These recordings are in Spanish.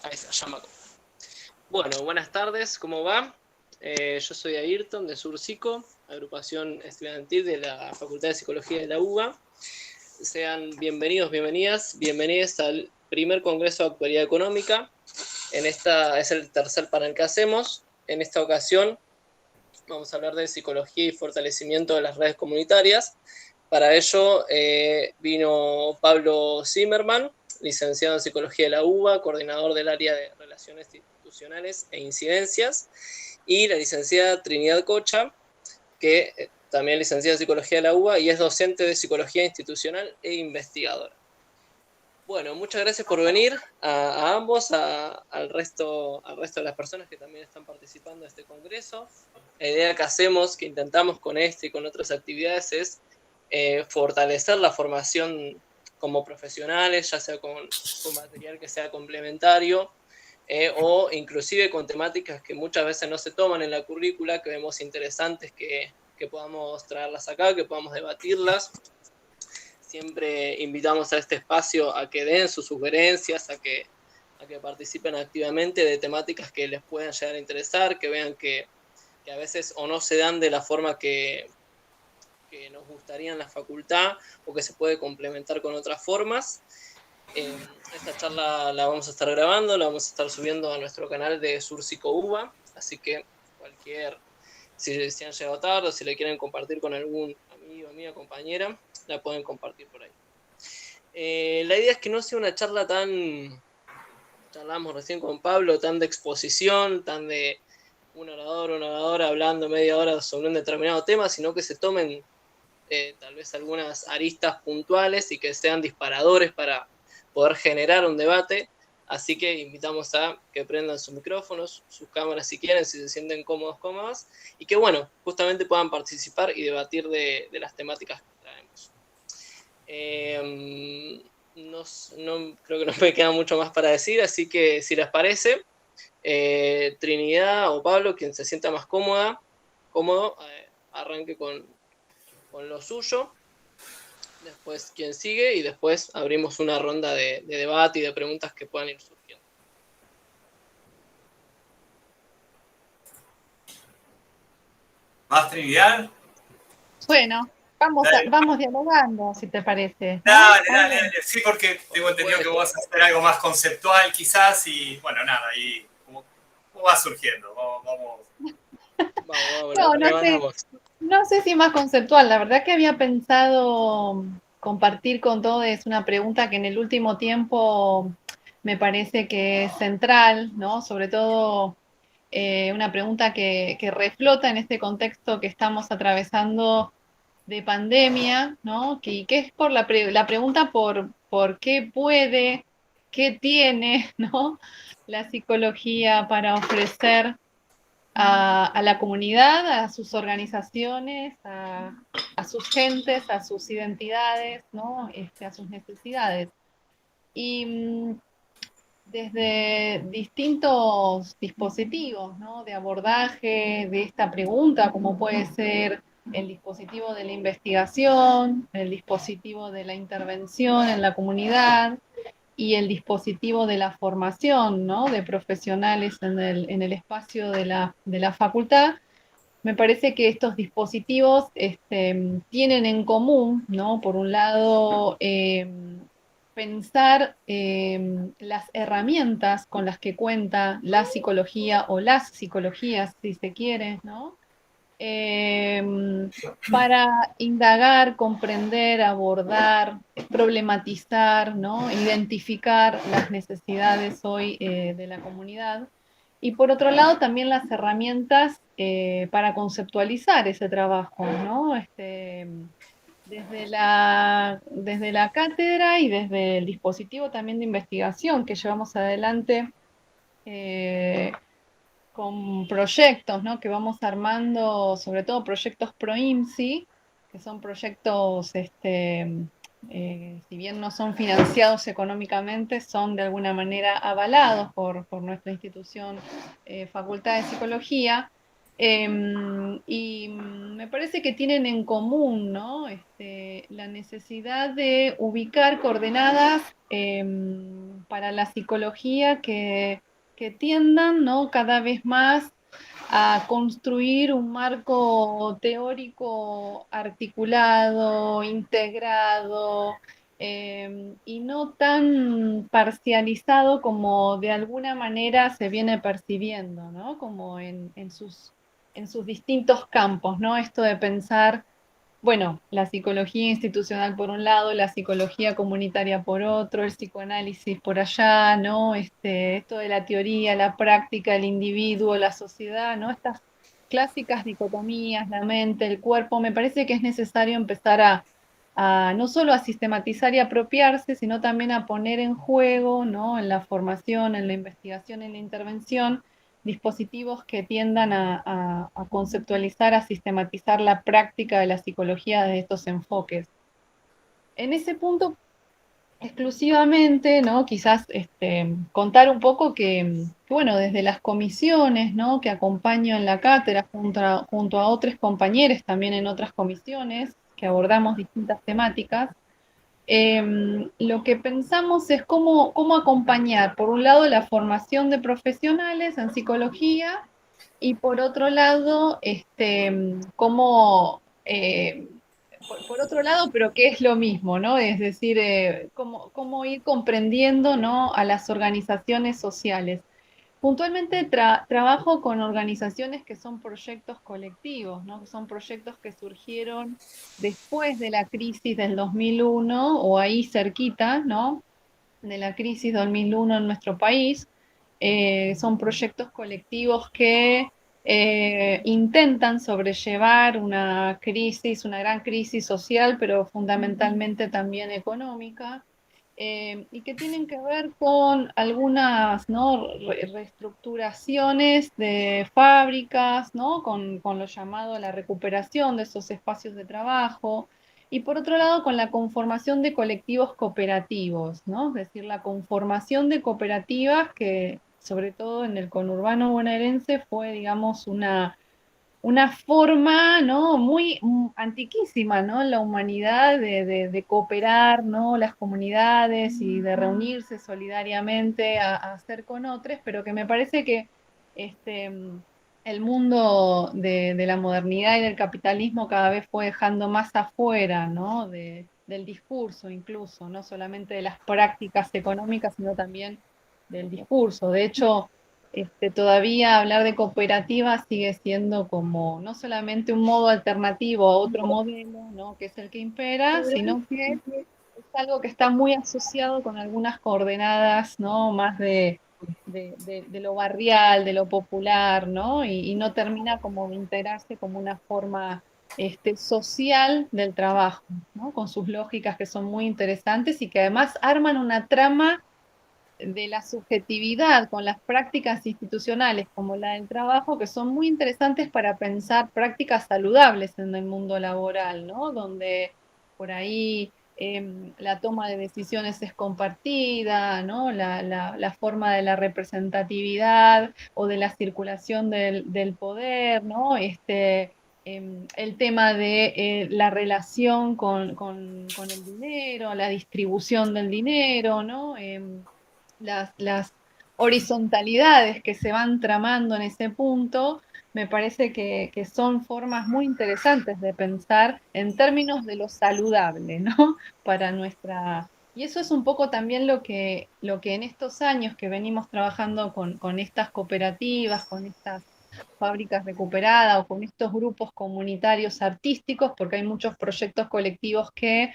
Ahí se llama. Bueno, buenas tardes, ¿cómo va? Yo soy Ayrton de Surcico, agrupación estudiantil de la Facultad de Psicología de la UBA. Sean bienvenidos, bienvenidas al primer Congreso de Actualidad Económica. Esta es el tercer panel que hacemos. En esta ocasión vamos a hablar de psicología y fortalecimiento de las redes comunitarias. Para ello vino Pablo Zimmerman, licenciado en Psicología de la UBA, coordinador del área de Relaciones Institucionales e Incidencias, y la licenciada Trinidad Cocha, que también licenciada en Psicología de la UBA y es docente de Psicología Institucional e investigadora. Bueno, muchas gracias por venir a ambos, al resto de las personas que también están participando de este congreso. La idea que hacemos, que intentamos con este y con otras actividades es fortalecer la formación como profesionales, ya sea con material que sea complementario o inclusive con temáticas que muchas veces no se toman en la currícula, que vemos interesantes que podamos traerlas acá, que podamos debatirlas. Siempre invitamos a este espacio a que den sus sugerencias, a que participen activamente de temáticas que les puedan llegar a interesar, que vean que a veces o no se dan de la forma que nos gustaría en la facultad o que se puede complementar con otras formas. Esta charla la vamos a estar grabando, la vamos a estar subiendo a nuestro canal de Surcico UBA, así que si han llegado tarde o si le quieren compartir con algún amigo, amiga, compañera, la pueden compartir por ahí. La idea es que no sea una charla charlamos recién con Pablo, tan de exposición, tan de una oradora hablando media hora sobre un determinado tema, sino que se tomen tal vez algunas aristas puntuales y que sean disparadores para poder generar un debate. Así que invitamos a que prendan sus micrófonos, sus cámaras si quieren, si se sienten cómodos, cómodas, y que bueno, justamente puedan participar y debatir de las temáticas que traemos. Creo que no me queda mucho más para decir, así que si les parece, Trinidad o Pablo, quien se sienta más cómodo, arranque con lo suyo, después quien sigue y después abrimos una ronda de debate y de preguntas que puedan ir surgiendo. ¿Más Trinidad? Bueno, vamos dialogando, si te parece, ¿no? Dale. Sí, porque tengo entendido que vos vas a hacer algo más conceptual quizás y bueno, nada, y cómo va surgiendo. Vamos. No sé si más conceptual. La verdad que había pensado compartir con todos una pregunta que en el último tiempo me parece que es central, ¿no? Sobre todo una pregunta que reflota en este contexto que estamos atravesando de pandemia, ¿no? Que es por la pregunta por qué puede, qué tiene, ¿no? La psicología para ofrecer a la comunidad, a sus organizaciones, a sus gentes, a sus identidades, ¿no? A sus necesidades. Y desde distintos dispositivos, ¿no? De abordaje de esta pregunta, como puede ser el dispositivo de la investigación, el dispositivo de la intervención en la comunidad y el dispositivo de la formación, ¿no? De profesionales en el espacio de la facultad. Me parece que estos dispositivos tienen en común, ¿no? Por un lado, pensar las herramientas con las que cuenta la psicología o las psicologías, si se quiere, ¿no? Para indagar, comprender, abordar, problematizar, ¿no? Identificar las necesidades hoy de la comunidad. Y por otro lado, también las herramientas para conceptualizar ese trabajo, ¿no? Desde la cátedra y desde el dispositivo también de investigación que llevamos adelante con proyectos, ¿no? Que vamos armando, sobre todo proyectos pro IMSI, que son proyectos, si bien no son financiados económicamente, son de alguna manera avalados por nuestra institución Facultad de Psicología. Y me parece que tienen en común, ¿no? La necesidad de ubicar coordenadas para la psicología que tiendan, ¿no? Cada vez más a construir un marco teórico articulado, integrado, y no tan parcializado como de alguna manera se viene percibiendo, ¿no? Como en sus distintos campos, ¿no? Esto de pensar, bueno, la psicología institucional por un lado, la psicología comunitaria por otro, el psicoanálisis por allá, ¿no? Esto de la teoría, la práctica, el individuo, la sociedad, ¿no? Estas clásicas dicotomías, la mente, el cuerpo, me parece que es necesario empezar a no solo a sistematizar y apropiarse, sino también a poner en juego, ¿no? En la formación, en la investigación, en la intervención, dispositivos que tiendan a conceptualizar, a sistematizar la práctica de la psicología de estos enfoques. En ese punto, exclusivamente, ¿no? Quizás contar un poco bueno, desde las comisiones, ¿no? Que acompaño en la cátedra junto a otros compañeros también en otras comisiones que abordamos distintas temáticas, lo que pensamos es cómo acompañar, por un lado, la formación de profesionales en psicología y por otro lado, por otro lado, pero que es lo mismo, ¿no? Es decir, cómo ir comprendiendo, ¿no? A las organizaciones sociales. Puntualmente trabajo con organizaciones que son proyectos colectivos, ¿no? Que son proyectos que surgieron después de la crisis del 2001 o ahí cerquita, ¿no? De la crisis 2001 en nuestro país. Son proyectos colectivos que intentan sobrellevar una crisis, una gran crisis social, pero fundamentalmente también económica, y que tienen que ver con algunas, ¿no? Reestructuraciones de fábricas, ¿no? Con lo llamado la recuperación de esos espacios de trabajo, y por otro lado con la conformación de colectivos cooperativos, ¿no? Es decir, la conformación de cooperativas que, sobre todo en el conurbano bonaerense, fue, digamos, una forma, ¿no? Muy antiquísima, ¿no? En la humanidad de cooperar, ¿no? Las comunidades y de reunirse solidariamente a hacer con otros, pero que me parece que este, el mundo de la modernidad y del capitalismo cada vez fue dejando más afuera, ¿no? Del discurso incluso, no solamente de las prácticas económicas, sino también del discurso. De hecho, todavía hablar de cooperativas sigue siendo como no solamente un modo alternativo a otro modelo, ¿no? Que es el que impera, sino que es algo que está muy asociado con algunas coordenadas, ¿no? Más de lo barrial, de lo popular, ¿no? Y no termina como de integrarse como una forma social del trabajo, ¿no? Con sus lógicas que son muy interesantes y que además arman una trama de la subjetividad con las prácticas institucionales como la del trabajo, que son muy interesantes para pensar prácticas saludables en el mundo laboral, ¿no? Donde por ahí la toma de decisiones es compartida, ¿no? La forma de la representatividad o de la circulación del poder, ¿no? El tema de la relación con el dinero, la distribución del dinero, ¿no? Las horizontalidades que se van tramando en ese punto, me parece que son formas muy interesantes de pensar en términos de lo saludable, ¿no? Para nuestra... Y eso es un poco también lo que en estos años que venimos trabajando con estas cooperativas, con estas fábricas recuperadas o con estos grupos comunitarios artísticos, porque hay muchos proyectos colectivos que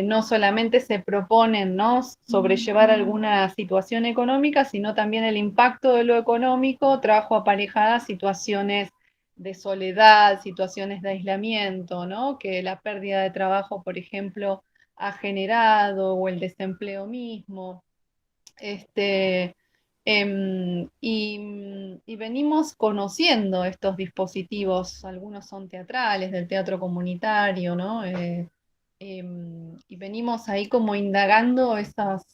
no solamente se proponen, ¿no? Sobrellevar alguna situación económica, sino también el impacto de lo económico trajo aparejadas situaciones de soledad, situaciones de aislamiento, ¿no? Que la pérdida de trabajo, por ejemplo, ha generado, o el desempleo mismo. Este, y venimos conociendo estos dispositivos, algunos son teatrales, del teatro comunitario, ¿no? Y venimos ahí como indagando esas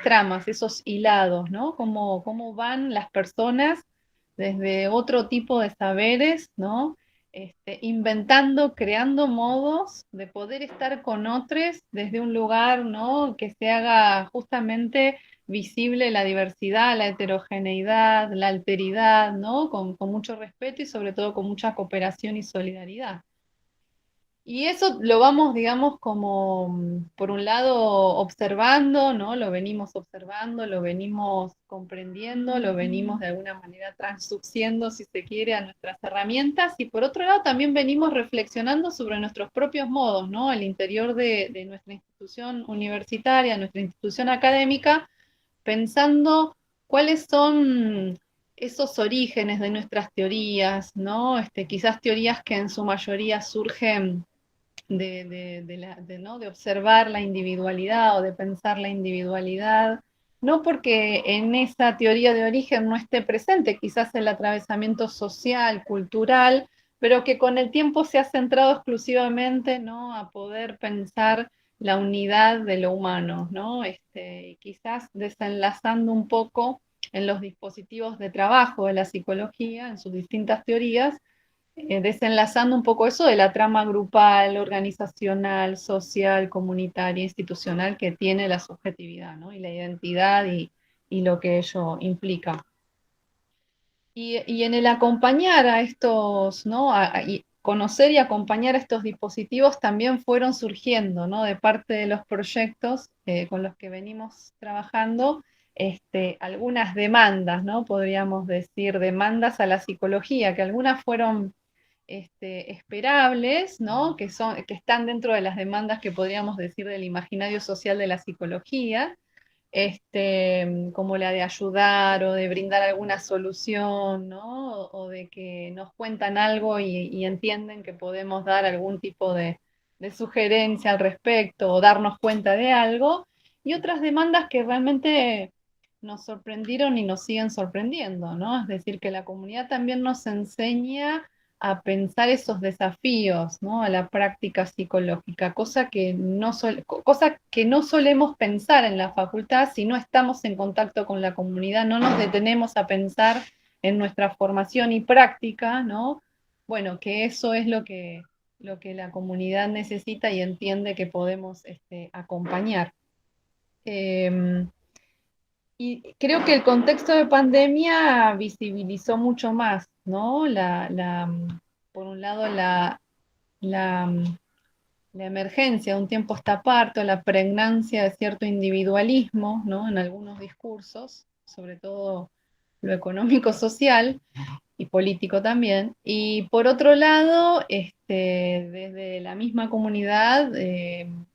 tramas, esos hilados, ¿no? Cómo van las personas desde otro tipo de saberes, ¿no? inventando, creando modos de poder estar con otros desde un lugar, ¿no? Que se haga justamente visible la diversidad, la heterogeneidad, la alteridad, ¿no? Con mucho respeto y sobre todo con mucha cooperación y solidaridad. Y eso lo vamos, digamos, como por un lado observando, ¿no? Lo venimos observando, lo venimos comprendiendo, lo venimos de alguna manera transduciendo, si se quiere, a nuestras herramientas. Y por otro lado también venimos reflexionando sobre nuestros propios modos, ¿no? Al interior de nuestra institución universitaria, nuestra institución académica, pensando cuáles son esos orígenes de nuestras teorías, ¿no? Quizás teorías que en su mayoría surgen ¿no? de observar la individualidad o de pensar la individualidad, no porque en esa teoría de origen no esté presente quizás el atravesamiento social, cultural, pero que con el tiempo se ha centrado exclusivamente, ¿no? A poder pensar la unidad de lo humano, ¿no? Quizás desenlazando un poco en los dispositivos de trabajo de la psicología, en sus distintas teorías, desenlazando un poco eso de la trama grupal, organizacional, social, comunitaria, institucional que tiene la subjetividad, ¿no? Y la identidad y lo que ello implica. Y en el acompañar a estos, ¿no? Y conocer y acompañar a estos dispositivos también fueron surgiendo, ¿no? De parte de los proyectos con los que venimos trabajando, algunas demandas, ¿no? Podríamos decir, demandas a la psicología, que algunas fueron esperables, ¿no? Que están dentro de las demandas que podríamos decir del imaginario social de la psicología, como la de ayudar o de brindar alguna solución, ¿no? O de que nos cuentan algo y entienden que podemos dar algún tipo de sugerencia al respecto o darnos cuenta de algo, y otras demandas que realmente nos sorprendieron y nos siguen sorprendiendo, ¿no? Es decir, que la comunidad también nos enseña a pensar esos desafíos, ¿no? A la práctica psicológica, cosa que no solemos pensar en la facultad si no estamos en contacto con la comunidad, no nos detenemos a pensar en nuestra formación y práctica, ¿no? Bueno, que eso es lo que la comunidad necesita y entiende que podemos acompañar. Y creo que el contexto de pandemia visibilizó mucho más, ¿no? Por un lado, la, la emergencia de un tiempo esta parte, o la pregnancia de cierto individualismo, ¿no? En algunos discursos, sobre todo lo económico-social, y político también. Y por otro lado, desde la misma comunidad,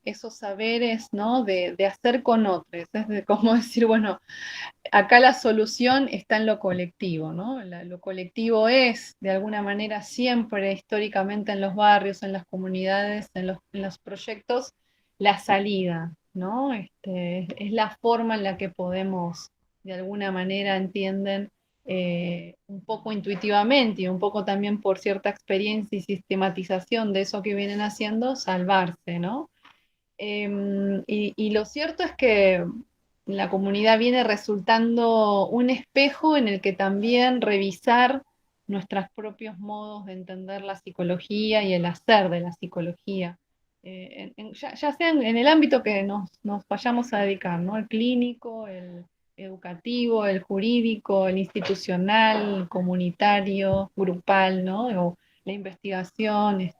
esos saberes, ¿no? De hacer con otros, es de cómo decir, bueno, acá la solución está en lo colectivo, ¿no? Lo colectivo es, de alguna manera, siempre históricamente en los barrios, en las comunidades, en los proyectos, la salida, ¿no? Es la forma en la que podemos, de alguna manera, entienden, un poco intuitivamente y un poco también por cierta experiencia y sistematización de eso que vienen haciendo, salvarse, ¿no? Y lo cierto es que la comunidad viene resultando un espejo en el que también revisar nuestros propios modos de entender la psicología y el hacer de la psicología, ya sea en el ámbito que nos vayamos a dedicar, ¿no? El clínico, el educativo, el jurídico, el institucional, el comunitario, grupal, ¿no? O la investigación,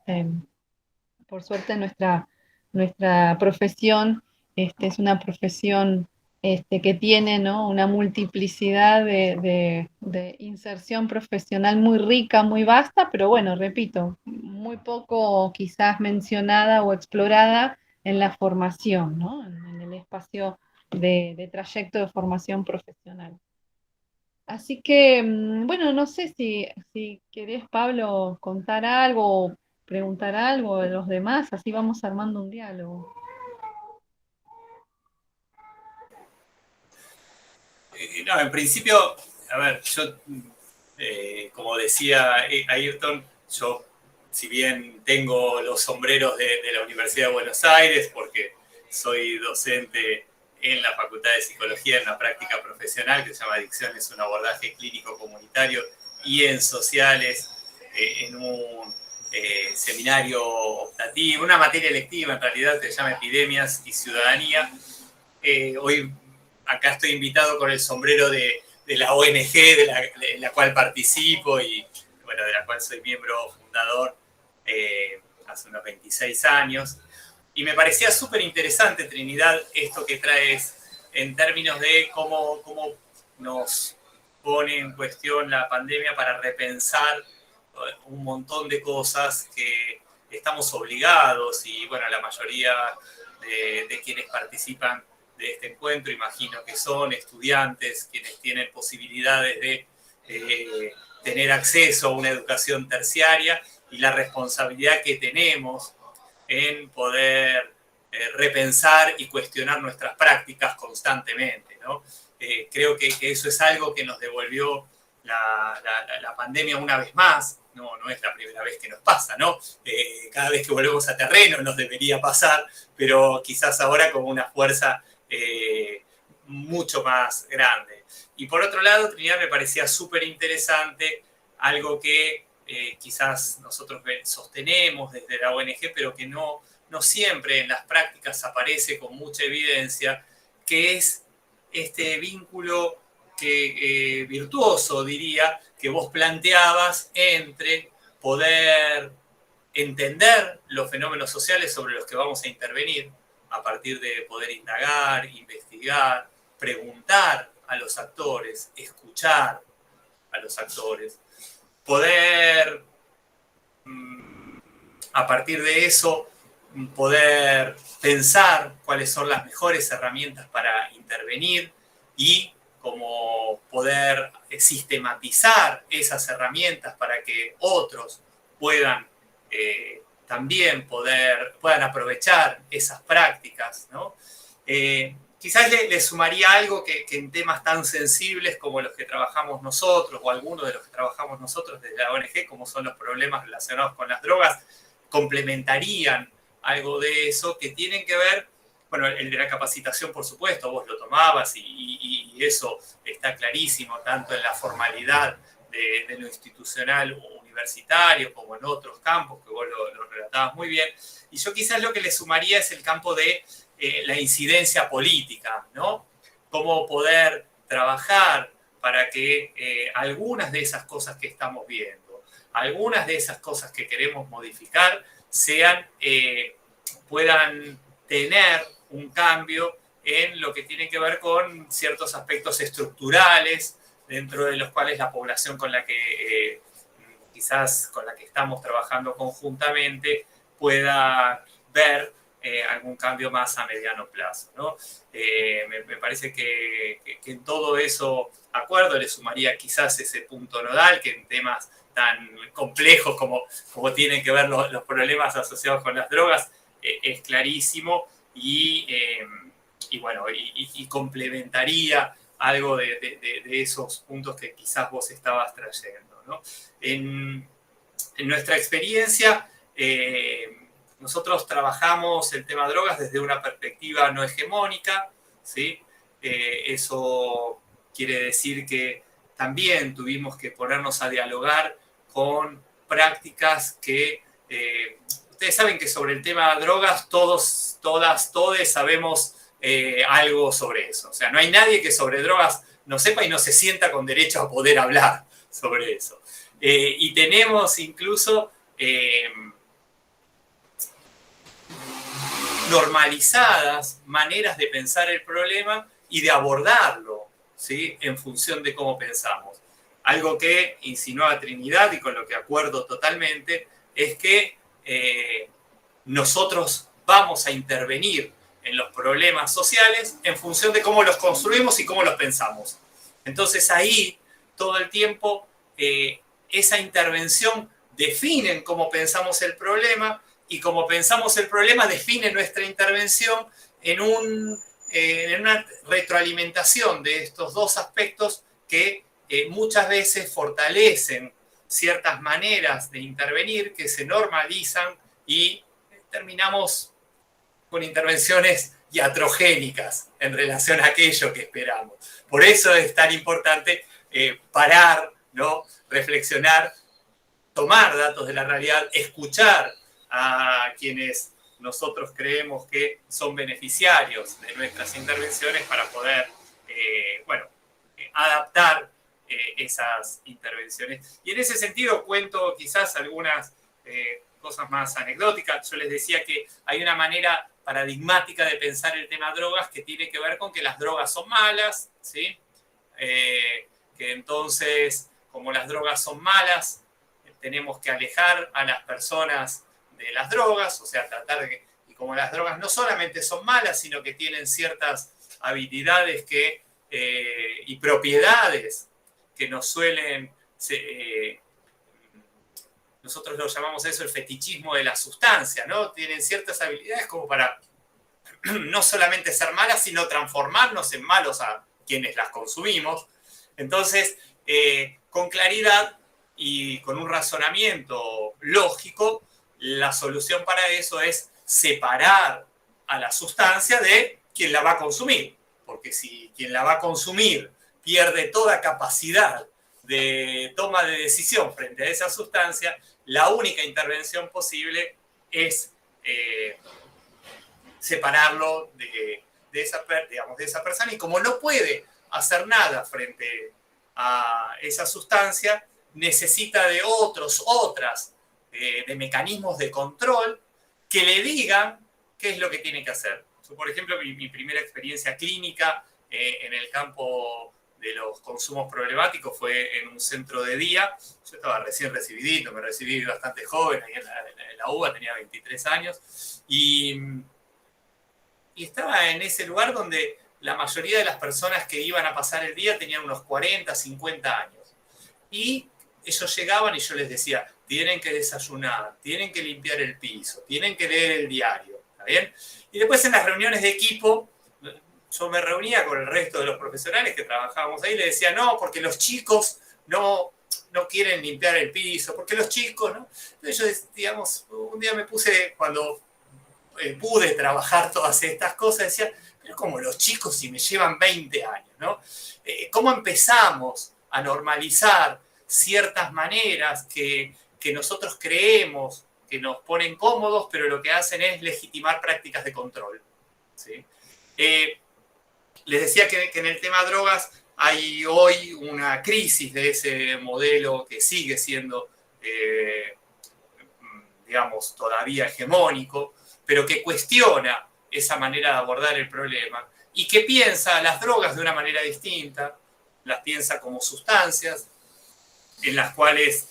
por suerte nuestra profesión es una profesión que tiene, ¿no? Una multiplicidad de inserción profesional muy rica, muy vasta, pero bueno, repito, muy poco quizás mencionada o explorada en la formación, ¿no? En el espacio de trayecto de formación profesional. Así que, bueno, no sé si querés, Pablo, contar algo o preguntar algo a los demás, así vamos armando un diálogo. No, en principio, a ver, yo, como decía Ayrton, yo, si bien tengo los sombreros de la Universidad de Buenos Aires, porque soy docente en la Facultad de Psicología en una práctica profesional que se llama Adicción, es un abordaje clínico comunitario, y en sociales, en un seminario optativo, una materia electiva en realidad que se llama Epidemias y Ciudadanía. Hoy acá estoy invitado con el sombrero de la ONG de la cual participo y bueno, de la cual soy miembro fundador hace unos 26 años. Y me parecía súper interesante, Trinidad, esto que traes en términos de cómo nos pone en cuestión la pandemia para repensar un montón de cosas que estamos obligados y bueno, la mayoría de quienes participan de este encuentro, imagino que son estudiantes quienes tienen posibilidades de tener acceso a una educación terciaria y la responsabilidad que tenemos en poder repensar y cuestionar nuestras prácticas constantemente, ¿no? Creo que eso es algo que nos devolvió la pandemia una vez más. No es la primera vez que nos pasa, ¿no? Cada vez que volvemos a terreno nos debería pasar, pero quizás ahora con una fuerza mucho más grande. Y por otro lado, Trinidad, me parecía súper interesante algo que quizás nosotros sostenemos desde la ONG, pero que no siempre en las prácticas aparece con mucha evidencia, que es este vínculo virtuoso, diría, que vos planteabas entre poder entender los fenómenos sociales sobre los que vamos a intervenir, a partir de poder indagar, investigar, preguntar a los actores, escuchar a los actores, poder, a partir de eso, poder pensar cuáles son las mejores herramientas para intervenir y como poder sistematizar esas herramientas para que otros puedan también puedan aprovechar esas prácticas, ¿no? Quizás le sumaría algo que en temas tan sensibles como los que trabajamos nosotros, o algunos de los que trabajamos nosotros desde la ONG, como son los problemas relacionados con las drogas, complementarían algo de eso, que tienen que ver, bueno, el de la capacitación, por supuesto, vos lo tomabas y eso está clarísimo, tanto en la formalidad de lo institucional o universitario, como en otros campos, que vos lo relatabas muy bien. Y yo quizás lo que le sumaría es el campo de la incidencia política, ¿no? Cómo poder trabajar para que algunas de esas cosas que estamos viendo, algunas de esas cosas que queremos modificar, puedan tener un cambio en lo que tiene que ver con ciertos aspectos estructurales, dentro de los cuales la población con la que quizás con la que estamos trabajando conjuntamente pueda ver algún cambio más a mediano plazo, ¿no? Me parece que en todo eso acuerdo le sumaría quizás ese punto nodal, que en temas tan complejos como tienen que ver los problemas asociados con las drogas, es clarísimo y bueno, y complementaría algo de esos puntos que quizás vos estabas trayendo, ¿no? En nuestra experiencia, nosotros trabajamos el tema drogas desde una perspectiva no hegemónica, ¿sí? Eso quiere decir que también tuvimos que ponernos a dialogar con prácticas que... ustedes saben que sobre el tema de drogas todos sabemos algo sobre eso. O sea, no hay nadie que sobre drogas no sepa y no se sienta con derecho a poder hablar sobre eso. Y tenemos incluso normalizadas maneras de pensar el problema y de abordarlo, ¿sí? En función de cómo pensamos. Algo que insinuaba Trinidad y con lo que acuerdo totalmente es que nosotros vamos a intervenir en los problemas sociales en función de cómo los construimos y cómo los pensamos. Entonces ahí todo el tiempo esa intervención define cómo pensamos el problema y cómo pensamos el problema define nuestra intervención en una retroalimentación de estos dos aspectos que muchas veces fortalecen ciertas maneras de intervenir que se normalizan y terminamos con intervenciones iatrogénicas en relación a aquello que esperamos. Por eso es tan importante parar, ¿no? Reflexionar tomar datos de la realidad, escuchar a quienes nosotros creemos que son beneficiarios de nuestras intervenciones para poder, adaptar esas intervenciones. Y en ese sentido cuento quizás algunas cosas más anecdóticas. Yo les decía que hay una manera paradigmática de pensar el tema drogas que tiene que ver con que las drogas son malas, ¿sí? Que entonces, como las drogas son malas, tenemos que alejar a las personas de las drogas, o sea, tratar de que, y como las drogas no solamente son malas, sino que tienen ciertas habilidades y propiedades que nos suelen, nosotros lo llamamos eso el fetichismo de la sustancia, ¿no? Tienen ciertas habilidades como para no solamente ser malas, sino transformarnos en malos a quienes las consumimos. Entonces, con claridad y con un razonamiento lógico, la solución para eso es separar a la sustancia de quien la va a consumir. Porque si quien la va a consumir pierde toda capacidad de toma de decisión frente a esa sustancia, la única intervención posible es separarlo de esa persona, y como no puede hacer nada frente a esa sustancia, necesita de otras de mecanismos de control que le digan qué es lo que tiene que hacer. Yo, por ejemplo, mi primera experiencia clínica en el campo de los consumos problemáticos fue en un centro de día. Yo estaba recién recibidito, me recibí bastante joven, ahí en la UBA, tenía 23 años, y estaba en ese lugar donde la mayoría de las personas que iban a pasar el día tenían unos 40, 50 años. Y ellos llegaban y yo les decía, tienen que desayunar, tienen que limpiar el piso, tienen que leer el diario, ¿está bien? Y después en las reuniones de equipo, yo me reunía con el resto de los profesionales que trabajábamos ahí y les decía, no, porque los chicos no quieren limpiar el piso, porque los chicos, ¿no? Entonces yo, digamos, un día me puse, cuando pude trabajar todas estas cosas, decía, pero como los chicos si me llevan 20 años, ¿no? ¿Cómo empezamos a normalizar ciertas maneras que nosotros creemos que nos ponen cómodos, pero lo que hacen es legitimar prácticas de control, ¿sí? Les decía que en el tema drogas hay hoy una crisis de ese modelo que sigue siendo, digamos, todavía hegemónico, pero que cuestiona esa manera de abordar el problema y que piensa las drogas de una manera distinta, las piensa como sustancias en las cuales,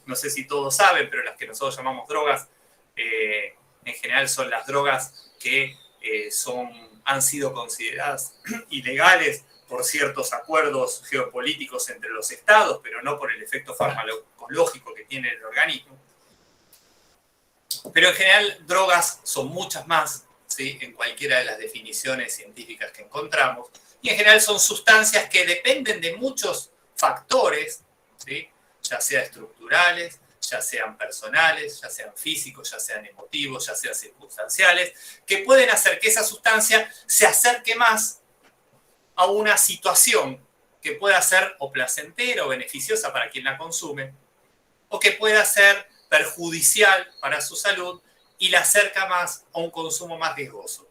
no sé si todos saben, pero las que nosotros llamamos drogas, en general son las drogas que han sido consideradas ilegales por ciertos acuerdos geopolíticos entre los estados, pero no por el efecto farmacológico que tiene el organismo. Pero en general, drogas son muchas más, ¿sí? En cualquiera de las definiciones científicas que encontramos. Y en general son sustancias que dependen de muchos factores, ¿sí? Ya sean estructurales, ya sean personales, ya sean físicos, ya sean emotivos, ya sean circunstanciales, que pueden hacer que esa sustancia se acerque más a una situación que pueda ser o placentera o beneficiosa para quien la consume, o que pueda ser perjudicial para su salud y la acerca más a un consumo más riesgoso.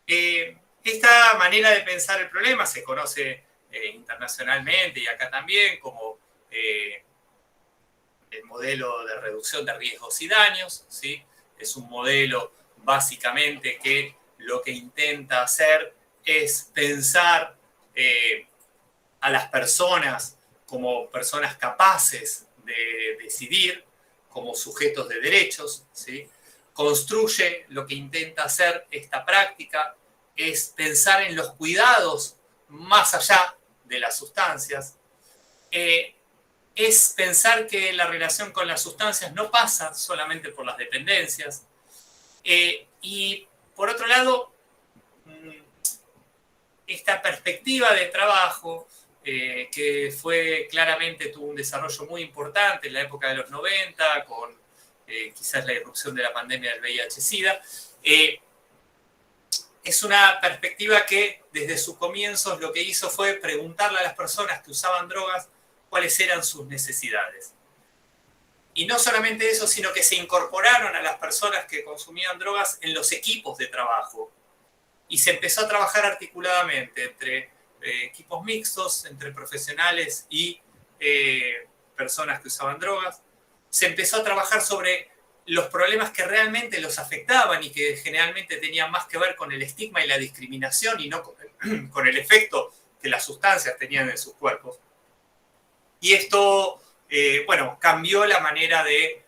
Esta manera de pensar el problema se conoce internacionalmente y acá también como el modelo de reducción de riesgos y daños, ¿sí? Es un modelo básicamente que lo que intenta hacer es pensar a las personas como personas capaces de decidir, como sujetos de derechos, ¿sí? Construye, lo que intenta hacer esta práctica es pensar en los cuidados más allá de las sustancias, es pensar que la relación con las sustancias no pasa solamente por las dependencias, y por otro lado, esta perspectiva de trabajo que tuvo un desarrollo muy importante en la época de los 90, con quizás la irrupción de la pandemia del VIH-Sida, es una perspectiva que desde sus comienzos lo que hizo fue preguntarle a las personas que usaban drogas cuáles eran sus necesidades. Y no solamente eso, sino que se incorporaron a las personas que consumían drogas en los equipos de trabajo. Y se empezó a trabajar articuladamente entre equipos mixtos, entre profesionales y personas que usaban drogas. Se empezó a trabajar sobre los problemas que realmente los afectaban y que generalmente tenían más que ver con el estigma y la discriminación y no con el efecto que las sustancias tenían en sus cuerpos. Y esto, bueno, cambió la manera de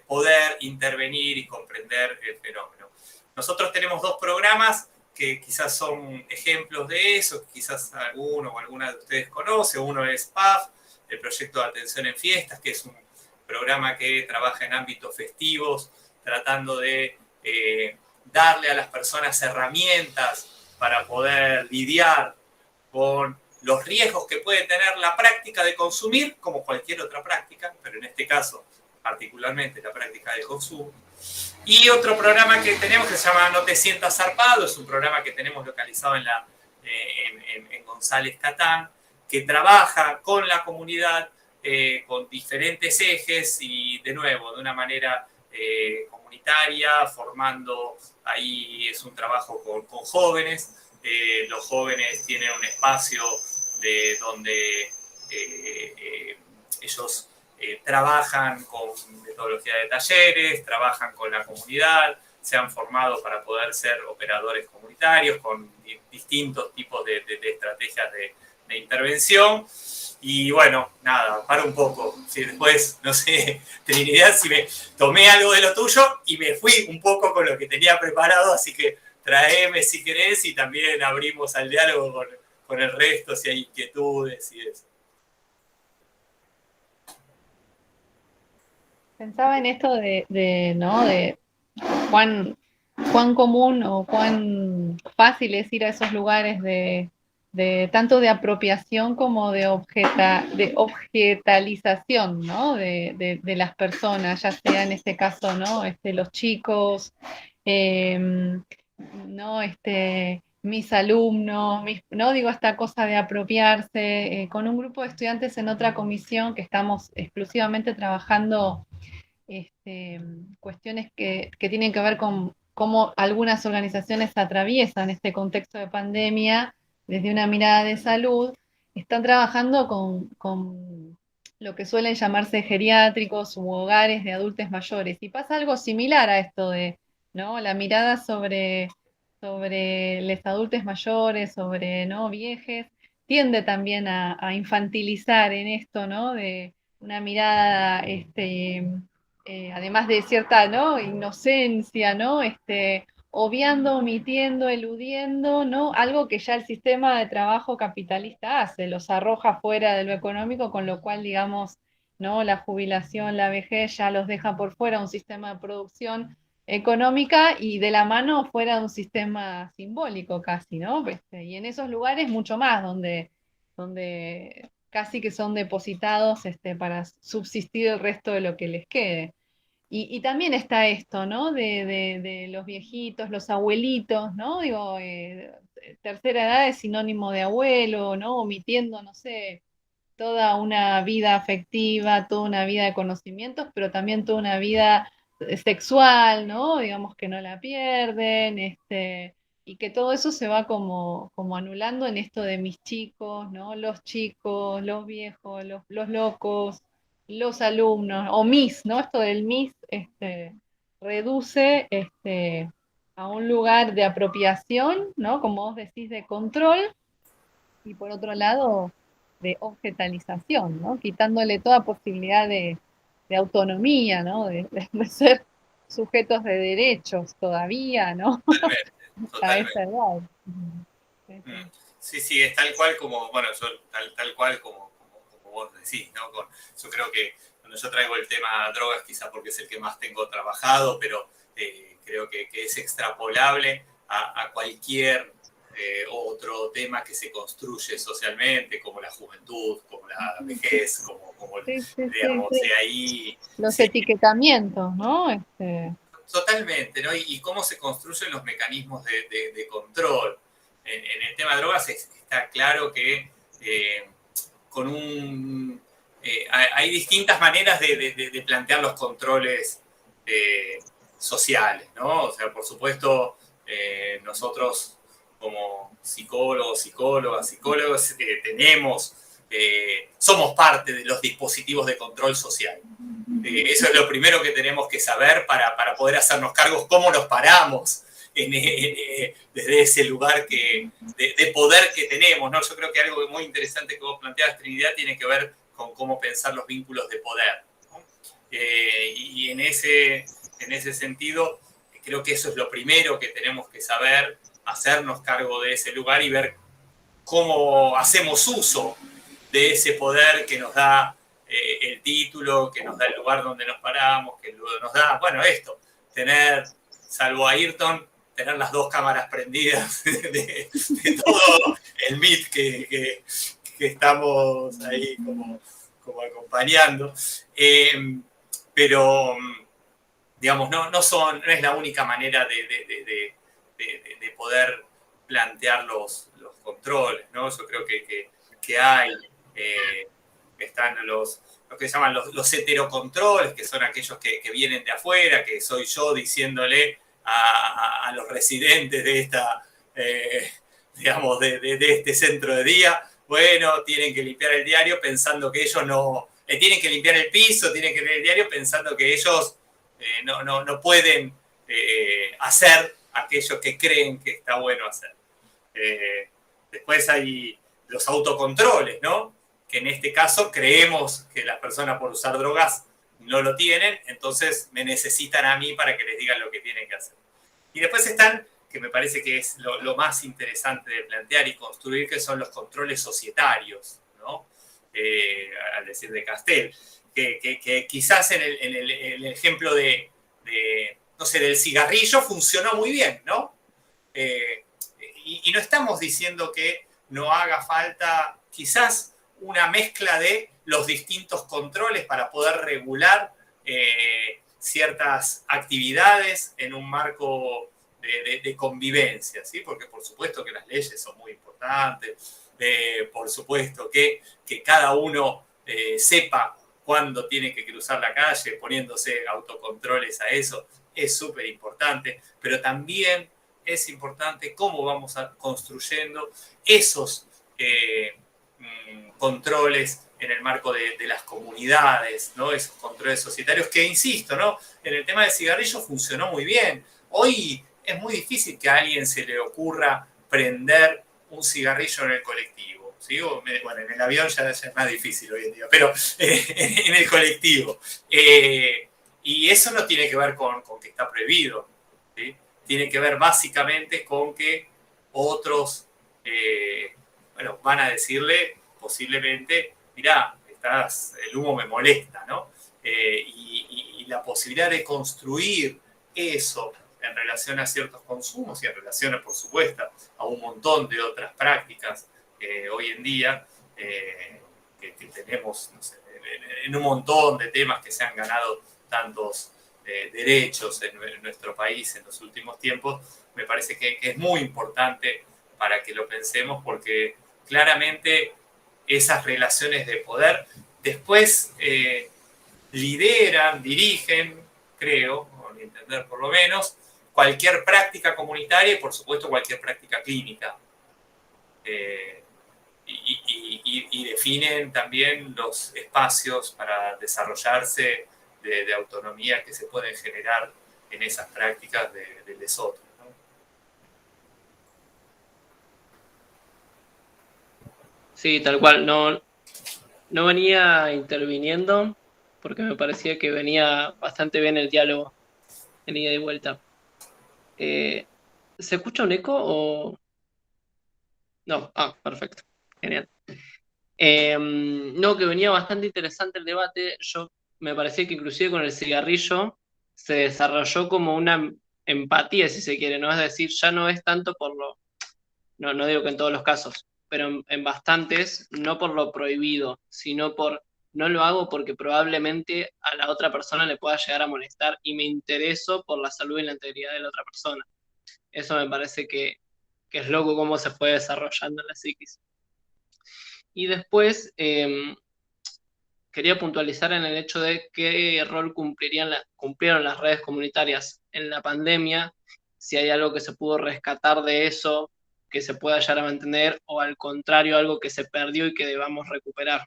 poder intervenir y comprender el fenómeno. Nosotros tenemos 2 programas que quizás son ejemplos de eso, quizás alguno o alguna de ustedes conoce. Uno es PAF, el Proyecto de Atención en Fiestas, que es un programa que trabaja en ámbitos festivos, tratando de darle a las personas herramientas para poder lidiar con los riesgos que puede tener la práctica de consumir, como cualquier otra práctica, pero en este caso particularmente la práctica de consumo. Y otro programa que tenemos que se llama No te sientas zarpado, es un programa que tenemos localizado en González Catán, que trabaja con la comunidad, con diferentes ejes y de nuevo, de una manera comunitaria, formando, ahí es un trabajo con jóvenes. Los jóvenes tienen un espacio donde ellos trabajan con metodología de talleres, trabajan con la comunidad, se han formado para poder ser operadores comunitarios con distintos tipos de estrategias de intervención. Y bueno, nada, para un poco. Si después, no sé, Trinidad, si me tomé algo de lo tuyo y me fui un poco con lo que tenía preparado, así que traeme si querés y también abrimos al diálogo con el resto si hay inquietudes y eso. Pensaba en esto ¿no? De cuán común o cuán fácil es ir a esos lugares de tanto de apropiación como de objetalización, ¿no? De las personas, ya sea en este caso, ¿no? Los chicos, ¿no? Mis alumnos, no digo esta cosa de apropiarse, con un grupo de estudiantes en otra comisión que estamos exclusivamente trabajando cuestiones que tienen que ver con cómo algunas organizaciones atraviesan este contexto de pandemia desde una mirada de salud, están trabajando con lo que suelen llamarse geriátricos u hogares de adultos mayores. Y pasa algo similar a esto de, ¿no? La mirada sobre los adultos mayores, sobre, ¿no? Viejes, tiende también a infantilizar en esto, ¿no? De una mirada, además de cierta, ¿no? Inocencia, ¿no? Obviando, omitiendo, eludiendo, ¿no? Algo que ya el sistema de trabajo capitalista hace, los arroja fuera de lo económico, con lo cual, digamos, ¿no? La jubilación, la vejez ya los deja por fuera un sistema de producción económica y de la mano fuera de un sistema simbólico casi, ¿no? Y en esos lugares mucho más, donde casi que son depositados para subsistir el resto de lo que les quede. Y también está esto, ¿no? De los viejitos, los abuelitos, ¿no? Digo, tercera edad es sinónimo de abuelo, ¿no? Omitiendo, no sé, toda una vida afectiva, toda una vida de conocimientos, pero también toda una vida sexual, ¿no? Digamos que no la pierden, y que todo eso se va como anulando en esto de mis chicos, ¿no? Los chicos, los viejos, los locos, los alumnos, o mis, ¿no? Esto del mis, reduce, a un lugar de apropiación, ¿no? Como vos decís, de control, y por otro lado, de objetalización, ¿no? Quitándole toda posibilidad de autonomía, ¿no? De ser sujetos de derechos todavía, ¿no? Totalmente, A esa totalmente. edad. Sí, sí, es tal cual como, bueno, yo tal cual como vos decís, ¿no? Yo creo que cuando yo traigo el tema drogas, quizá porque es el que más tengo trabajado, pero creo que es extrapolable a cualquier otro tema que se construye socialmente, como la juventud, como la vejez, como Sí, sí, sí, digamos, sí. ahí, Los sí, etiquetamientos, ¿no? totalmente, ¿no? Y cómo se construyen los mecanismos de control. En el tema de drogas está claro que con un hay distintas maneras de plantear los controles sociales, ¿no? O sea, por supuesto, nosotros como psicólogos, psicólogos, somos parte de los dispositivos de control social. Eso es lo primero que tenemos que saber para poder hacernos cargos, cómo nos paramos desde ese lugar de poder que tenemos, ¿no? Yo creo que algo muy interesante que vos planteas, Trinidad, tiene que ver con cómo pensar los vínculos de poder, ¿no? Y en ese sentido, creo que eso es lo primero que tenemos que saber, hacernos cargo de ese lugar y ver cómo hacemos uso de ese poder que nos da el título, que nos da el lugar donde nos paramos, que nos da, bueno, tener, salvo a Ayrton, tener las 2 cámaras prendidas de todo el Meet que estamos ahí como acompañando. Pero, digamos, no es la única manera de poder plantear los controles, ¿no? Yo creo que hay, están lo que se llaman los heterocontroles, que son aquellos que vienen de afuera, que soy yo diciéndole a los residentes de esta, digamos, de este centro de día, bueno, tienen que limpiar el diario pensando que ellos no, tienen que limpiar el piso, tienen que leer el diario pensando que ellos no pueden hacer aquello que creen que está bueno hacer. Después hay los autocontroles, ¿no? Que en este caso creemos que las personas por usar drogas no lo tienen, entonces me necesitan a mí para que les digan lo que tienen que hacer. Y después están, que me parece que es lo más interesante de plantear y construir, que son los controles societarios, ¿no? Al decir de Castel, que quizás en el ejemplo no sé, del cigarrillo funcionó muy bien, ¿no? Y no estamos diciendo que no haga falta quizás una mezcla de los distintos controles para poder regular ciertas actividades en un marco de convivencia, ¿sí? Porque por supuesto que las leyes son muy importantes, por supuesto que cada uno sepa cuándo tiene que cruzar la calle, poniéndose autocontroles a eso, es súper importante, pero también es importante cómo vamos construyendo esos controles en el marco de las comunidades, ¿no? Esos controles societarios que, insisto, ¿no? En el tema del cigarrillo funcionó muy bien. Hoy es muy difícil que a alguien se le ocurra prender un cigarrillo en el colectivo, ¿sí? Bueno, en el avión ya es más difícil hoy en día, pero en el colectivo. Y eso no tiene que ver con que está prohibido, ¿sí? Tiene que ver básicamente con que otros van a decirle posiblemente, mirá, el humo me molesta, ¿no? Y la posibilidad de construir eso en relación a ciertos consumos y en relación, por supuesto, a un montón de otras prácticas hoy en día que tenemos, no sé, en un montón de temas que se han ganado tantos derechos en nuestro país en los últimos tiempos, me parece que es muy importante para que lo pensemos, porque claramente esas relaciones de poder después lideran, dirigen, creo, a mi entender por lo menos, cualquier práctica comunitaria y por supuesto cualquier práctica clínica. Y definen también los espacios para desarrollarse de autonomía que se pueden generar en esas prácticas del Lesoto, ¿no? Sí, tal cual. No venía interviniendo porque me parecía que venía bastante bien el diálogo en ida y vuelta. ¿Se escucha un eco o...? No, perfecto. Genial. No, que venía bastante interesante el debate. Yo me parecía que inclusive con el cigarrillo se desarrolló como una empatía, si se quiere, ¿no? Es decir, ya no es tanto por lo... No digo que en todos los casos, pero en bastantes, no por lo prohibido, sino por... No lo hago porque probablemente a la otra persona le pueda llegar a molestar y me intereso por la salud y la integridad de la otra persona. Eso me parece que es loco cómo se fue desarrollando la psiquis. Y después, quería puntualizar en el hecho de qué rol cumplieron las redes comunitarias en la pandemia, si hay algo que se pudo rescatar de eso, que se pueda llegar a mantener, o al contrario, algo que se perdió y que debamos recuperar.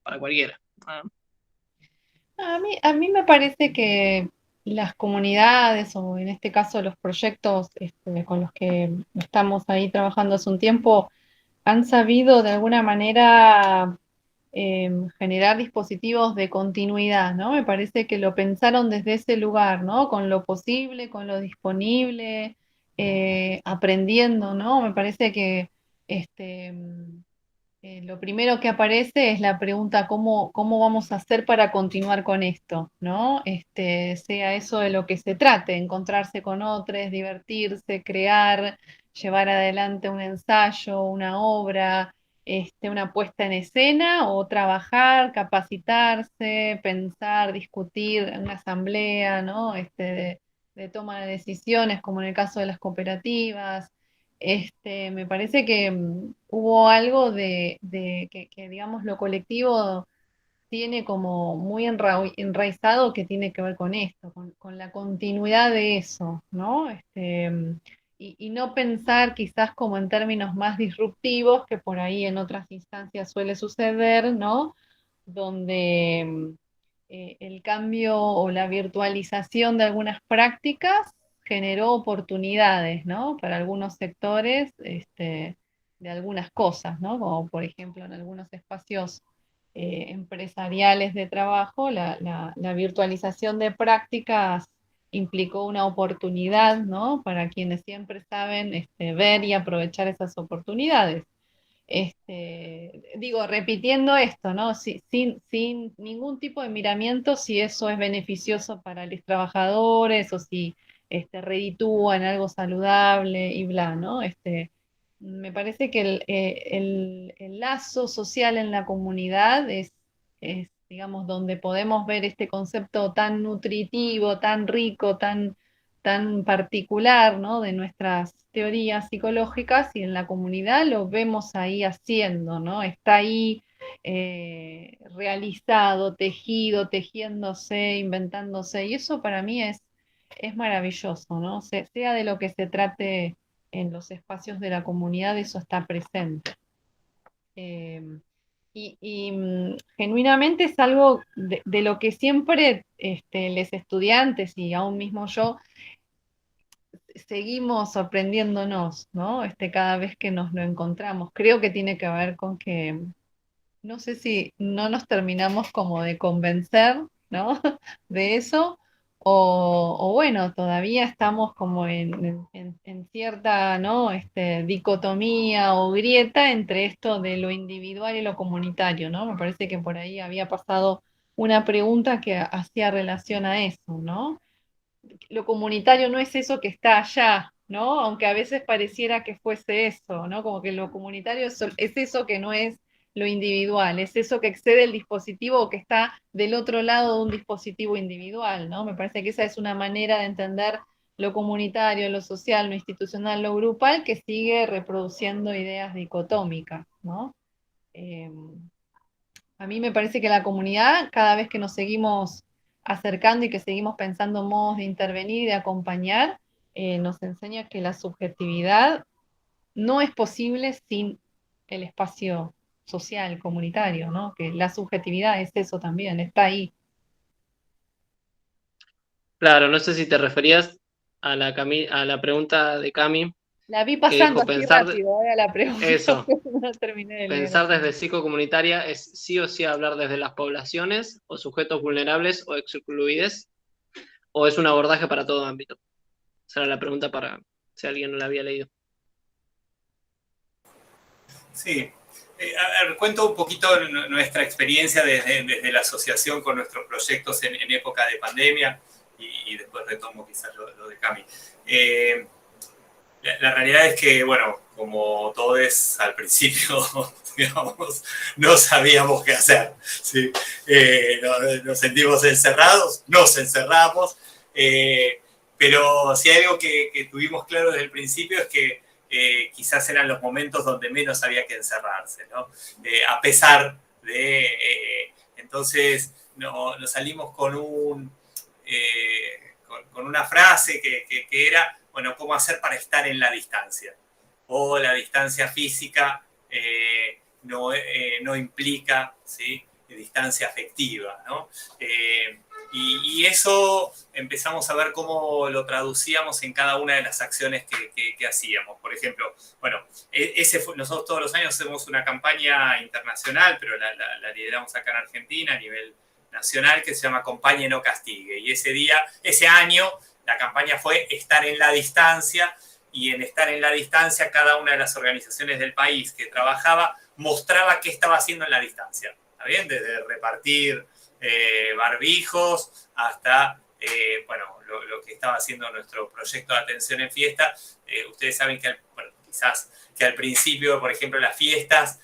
Para cualquiera. A mí me parece que las comunidades, o en este caso los proyectos con los que estamos ahí trabajando hace un tiempo, han sabido de alguna manera generar dispositivos de continuidad, ¿no? Me parece que lo pensaron desde ese lugar, ¿no? Con lo posible, con lo disponible, aprendiendo, ¿no? Me parece que lo primero que aparece es la pregunta, ¿cómo vamos a hacer para continuar con esto? ¿No? Sea eso de lo que se trate, encontrarse con otros, divertirse, crear, llevar adelante un ensayo, una obra, una puesta en escena, o trabajar, capacitarse, pensar, discutir en una asamblea, ¿no? De toma de decisiones, como en el caso de las cooperativas. Me parece que hubo algo que, digamos, lo colectivo tiene como muy enraizado, que tiene que ver con esto, con la continuidad de eso, ¿no? Y no pensar quizás como en términos más disruptivos, que por ahí en otras instancias suele suceder, ¿no? Donde el cambio o la virtualización de algunas prácticas generó oportunidades, ¿no? Para algunos sectores, de algunas cosas, ¿no? Como por ejemplo en algunos espacios empresariales de trabajo, la virtualización de prácticas implicó una oportunidad, ¿no? Para quienes siempre saben ver y aprovechar esas oportunidades. Digo, repitiendo esto, ¿no? Sin ningún tipo de miramiento si eso es beneficioso para los trabajadores, o si reditúa en algo saludable y bla, ¿no? Me parece que el lazo social en la comunidad digamos, donde podemos ver este concepto tan nutritivo, tan rico, tan particular, ¿no? De nuestras teorías psicológicas, y en la comunidad lo vemos ahí haciendo, ¿no? Está ahí realizado, tejido, tejiéndose, inventándose, y eso para mí es maravilloso, ¿no? Sea de lo que se trate en los espacios de la comunidad, eso está presente. Genuinamente es algo de lo que siempre los estudiantes, y aún mismo yo, seguimos sorprendiéndonos, ¿no? Cada vez que nos lo encontramos. Creo que tiene que ver con que no sé si no nos terminamos como de convencer, ¿no? De eso, o bueno, todavía estamos como en cierta, ¿no? Dicotomía o grieta entre esto de lo individual y lo comunitario, ¿no? Me parece que por ahí había pasado una pregunta que hacía relación a eso, ¿no? Lo comunitario no es eso que está allá, ¿no? Aunque a veces pareciera que fuese eso, ¿no? Como que lo comunitario es eso que no es lo individual, es eso que excede el dispositivo, o que está del otro lado de un dispositivo individual, ¿no? Me parece que esa es una manera de entender lo comunitario, lo social, lo institucional, lo grupal, que sigue reproduciendo ideas dicotómicas, ¿no? A mí me parece que la comunidad, cada vez que nos seguimos acercando y que seguimos pensando modos de intervenir y de acompañar, nos enseña que la subjetividad no es posible sin el espacio social, comunitario, ¿no? Que la subjetividad es eso también, está ahí. Claro, no sé si te referías a la pregunta de Cami, La vi que pasando dijo así rápido, a la pregunta, eso, no terminé de leer. pensar desde psicocomunitaria es sí o sí hablar desde las poblaciones o sujetos vulnerables o excluides, o es un abordaje para todo ámbito. Esa era la pregunta para si alguien no la había leído. Sí. A ver, cuento un poquito nuestra experiencia desde la asociación con nuestros proyectos en época de pandemia, y después retomo quizás lo de Cami. La realidad es que, bueno, como todos al principio, digamos, no sabíamos qué hacer. ¿Sí? Nos sentimos encerrados, nos encerramos, Pero si hay algo que tuvimos claro desde el principio es que quizás eran los momentos donde menos había que encerrarse, ¿no? A pesar de... entonces nos salimos con con una frase que era, bueno, ¿cómo hacer para estar en la distancia? O la distancia física no implica, ¿sí?, distancia afectiva, ¿no? Y eso empezamos a ver cómo lo traducíamos en cada una de las acciones que hacíamos. Por ejemplo, bueno, nosotros todos los años hacemos una campaña internacional, pero la lideramos acá en Argentina a nivel nacional, que se llama Acompañe, no castigue. Y ese año, la campaña fue estar en la distancia, y en estar en la distancia, cada una de las organizaciones del país que trabajaba mostraba qué estaba haciendo en la distancia. ¿Está bien? Desde repartir barbijos hasta, bueno, lo que estaba haciendo nuestro proyecto de atención en fiesta. Ustedes saben que, bueno, quizás que al principio, por ejemplo, las fiestas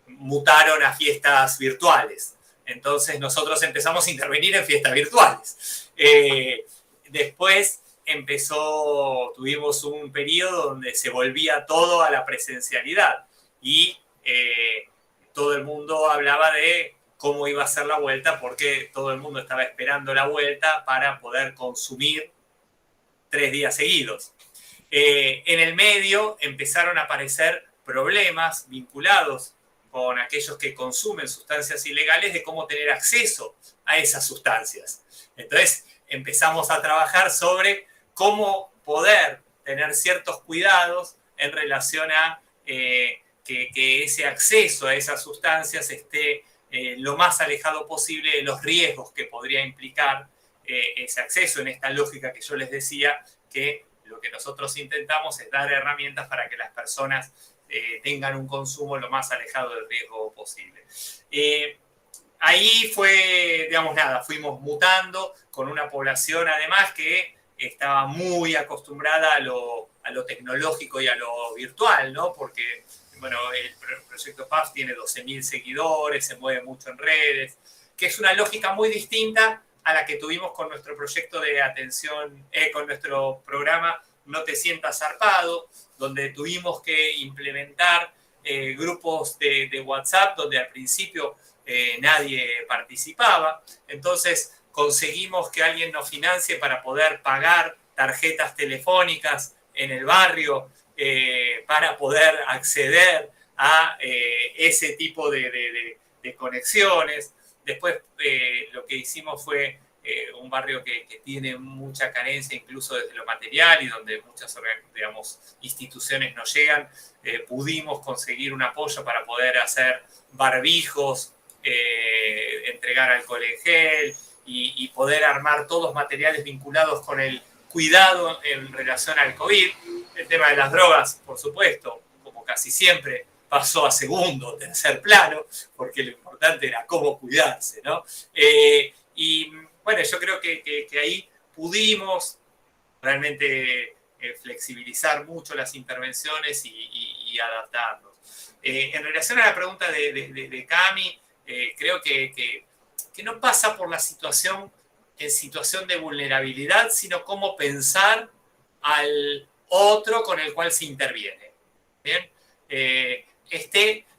mutaron a fiestas virtuales. Entonces nosotros empezamos a intervenir en fiestas virtuales. Después tuvimos un periodo donde se volvía todo a la presencialidad y todo el mundo hablaba de cómo iba a ser la vuelta, porque todo el mundo estaba esperando la vuelta para poder consumir 3 días seguidos. En el medio empezaron a aparecer problemas vinculados con aquellos que consumen sustancias ilegales de cómo tener acceso a esas sustancias. Entonces empezamos a trabajar sobre cómo poder tener ciertos cuidados en relación a que ese acceso a esas sustancias esté lo más alejado posible de los riesgos que podría implicar ese acceso, en esta lógica que yo les decía, que lo que nosotros intentamos es dar herramientas para que las personas tengan un consumo lo más alejado del riesgo posible. Ahí fue, digamos, fuimos mutando con una población además que estaba muy acostumbrada a lo tecnológico y a lo virtual, ¿no? Porque, bueno, el proyecto PAF tiene 12.000 seguidores, se mueve mucho en redes, que es una lógica muy distinta a la que tuvimos con nuestro proyecto de atención, con nuestro programa No Te Sientas Zarpado, donde tuvimos que implementar grupos de WhatsApp, donde al principio nadie participaba. Entonces conseguimos que alguien nos financie para poder pagar tarjetas telefónicas en el barrio, para poder acceder a ese tipo de conexiones. Después lo que hicimos fue un barrio que tiene mucha carencia, incluso desde lo material, y donde muchas, digamos, instituciones no llegan. Pudimos conseguir un apoyo para poder hacer barbijos, entregar alcohol en gel y poder armar todos materiales vinculados con el cuidado en relación al COVID. El tema de las drogas, por supuesto, como casi siempre, pasó a segundo o tercer plano, porque lo importante era cómo cuidarse, ¿no? Y bueno, yo creo que ahí pudimos realmente flexibilizar mucho las intervenciones y adaptarnos. En relación a la pregunta de Cami, creo que no pasa por la situación en situación de vulnerabilidad, sino cómo pensar al otro con el cual se interviene. ¿Bien?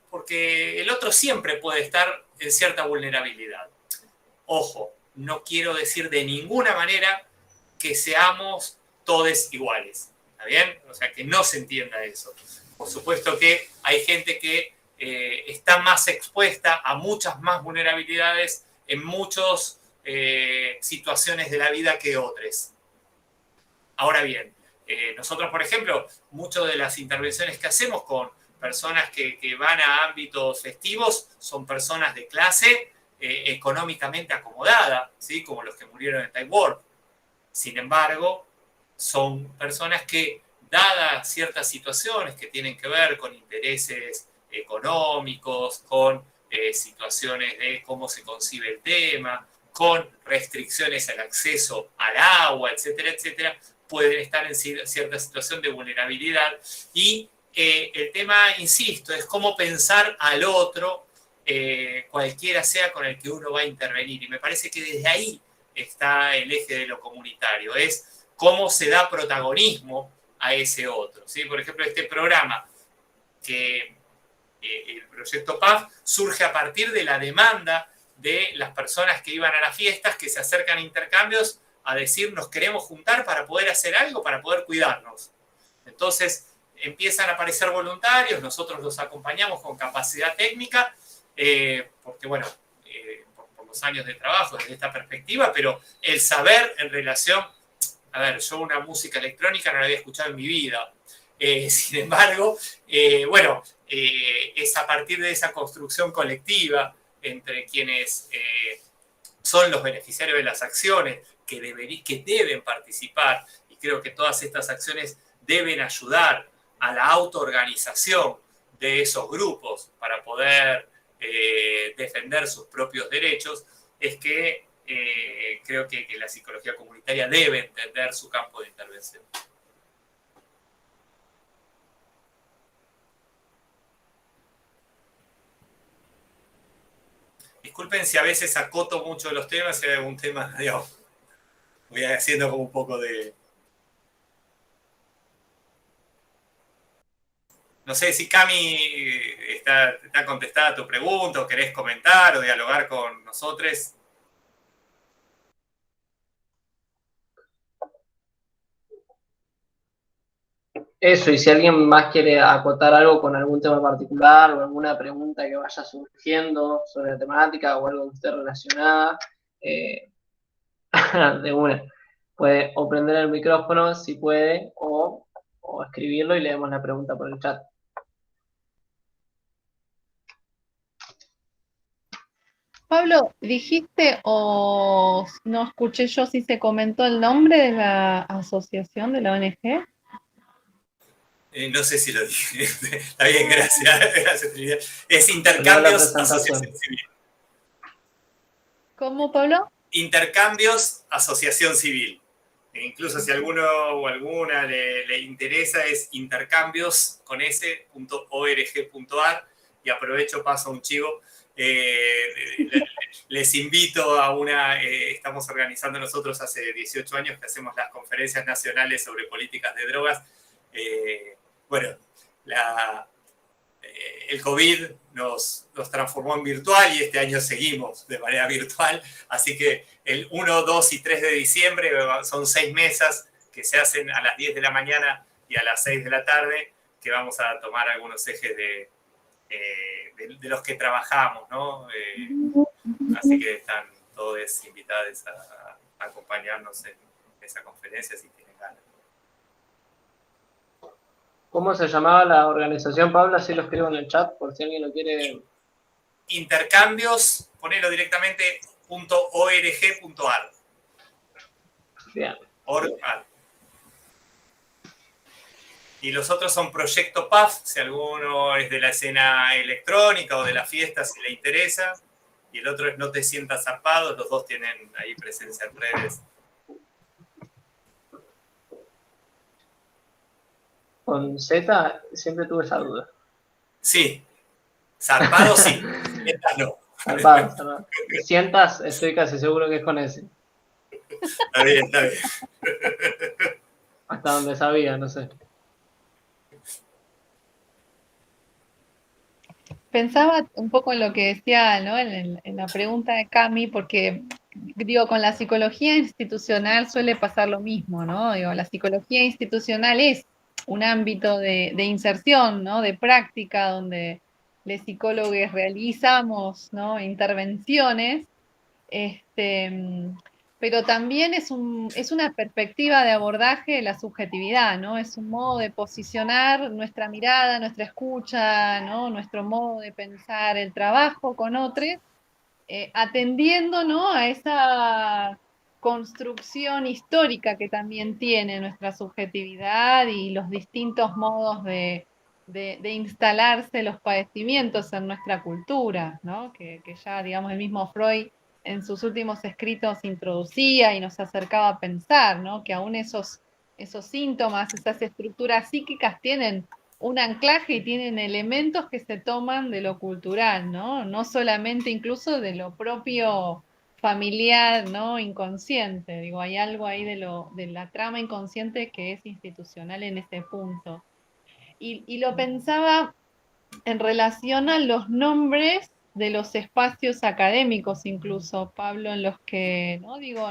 Porque el otro siempre puede estar en cierta vulnerabilidad. Ojo, no quiero decir de ninguna manera que seamos todos iguales. ¿Está bien? O sea, que no se entienda eso. Por supuesto que hay gente que está más expuesta a muchas más vulnerabilidades en muchas situaciones de la vida que otras. Ahora bien, nosotros, por ejemplo, muchas de las intervenciones que hacemos con personas que van a ámbitos festivos son personas de clase económicamente acomodada, ¿sí? Como los que murieron en Taiwán. Sin embargo, son personas que, dadas ciertas situaciones que tienen que ver con intereses económicos, con situaciones de cómo se concibe el tema, con restricciones al acceso al agua, etcétera, etcétera, pueden estar en cierta situación de vulnerabilidad. Y el tema, insisto, es cómo pensar al otro, cualquiera sea con el que uno va a intervenir. Y me parece que desde ahí está el eje de lo comunitario, es cómo se da protagonismo a ese otro, ¿sí? Por ejemplo, este programa, que el proyecto PAF, surge a partir de la demanda de las personas que iban a las fiestas, que se acercan a intercambios a decir, nos queremos juntar para poder hacer algo, para poder cuidarnos. Entonces empiezan a aparecer voluntarios, nosotros los acompañamos con capacidad técnica, porque bueno, por los años de trabajo desde esta perspectiva, pero el saber en relación, a ver, yo una música electrónica no la había escuchado en mi vida, sin embargo, bueno, es a partir de esa construcción colectiva entre quienes son los beneficiarios de las acciones que deben participar, y creo que todas estas acciones deben ayudar a la autoorganización de esos grupos para poder defender sus propios derechos, es que creo que la psicología comunitaria debe entender su campo de intervención. Disculpen si a veces acoto mucho los temas, si hay algún tema, digamos, voy haciendo como un poco de... No sé si Cami está contestada a tu pregunta, o querés comentar o dialogar con nosotros. Eso, y si alguien más quiere acotar algo con algún tema particular o alguna pregunta que vaya surgiendo sobre la temática o algo que esté relacionada, de una, puede o prender el micrófono si puede, o escribirlo y leemos la pregunta por el chat. Pablo, dijiste o no escuché yo si se comentó el nombre de la asociación, de la ONG. No sé si lo dije. Está bien, gracias. Gracias, Trinidad. Es Intercambios Asociación Civil. ¿Cómo, Pablo? Intercambios Asociación Civil. Incluso si alguno o alguna le interesa, es intercambios con s.org.ar, y aprovecho, paso un chivo. Les invito a estamos organizando nosotros hace 18 años que hacemos las conferencias nacionales sobre políticas de drogas. Bueno, el COVID nos transformó en virtual, y este año seguimos de manera virtual, así que el 1, 2 y 3 de diciembre son 6 mesas que se hacen a las 10 de la mañana y a las 6 de la tarde, que vamos a tomar algunos ejes de los que trabajamos, ¿no? Así que están todos invitados a acompañarnos en esa conferencia si tienen ganas. ¿Cómo se llamaba la organización, Pablo? Así lo escribo en el chat, por si alguien lo quiere. Intercambios, ponelo directamente, .org.ar. Bien. Org.ar. Y los otros son Proyecto PAF, si alguno es de la escena electrónica o de la fiesta, si le interesa. Y el otro es No Te Sientas Zarpado, los dos tienen ahí presencia en redes. Con Z siempre tuve esa duda. Sí, zarpado sí, sientas no. Zarpado. Sientas, estoy casi seguro que es con ese. Está bien, está bien. Hasta donde sabía, no sé. Pensaba un poco en lo que decía, ¿no? En la pregunta de Cami, porque digo, con la psicología institucional suele pasar lo mismo, ¿no? Digo, la psicología institucional es un ámbito de inserción, ¿no? De práctica, donde los psicólogos realizamos, ¿no? Intervenciones, pero también es una perspectiva de abordaje de la subjetividad, ¿no? Es un modo de posicionar nuestra mirada, nuestra escucha, ¿no? Nuestro modo de pensar el trabajo con otros, atendiendo, ¿no? A esa construcción histórica que también tiene nuestra subjetividad y los distintos modos de instalarse los padecimientos en nuestra cultura, ¿no? Que ya, digamos, el mismo Freud en sus últimos escritos introducía y nos acercaba a pensar, ¿no? Que aún esos síntomas, esas estructuras psíquicas tienen un anclaje y tienen elementos que se toman de lo cultural, ¿no? No solamente incluso de lo propio familiar, ¿no? Inconsciente. Digo, hay algo ahí de la trama inconsciente que es institucional en ese punto. Y lo pensaba en relación a los nombres de los espacios académicos, incluso, Pablo, en los que, ¿no? Digo,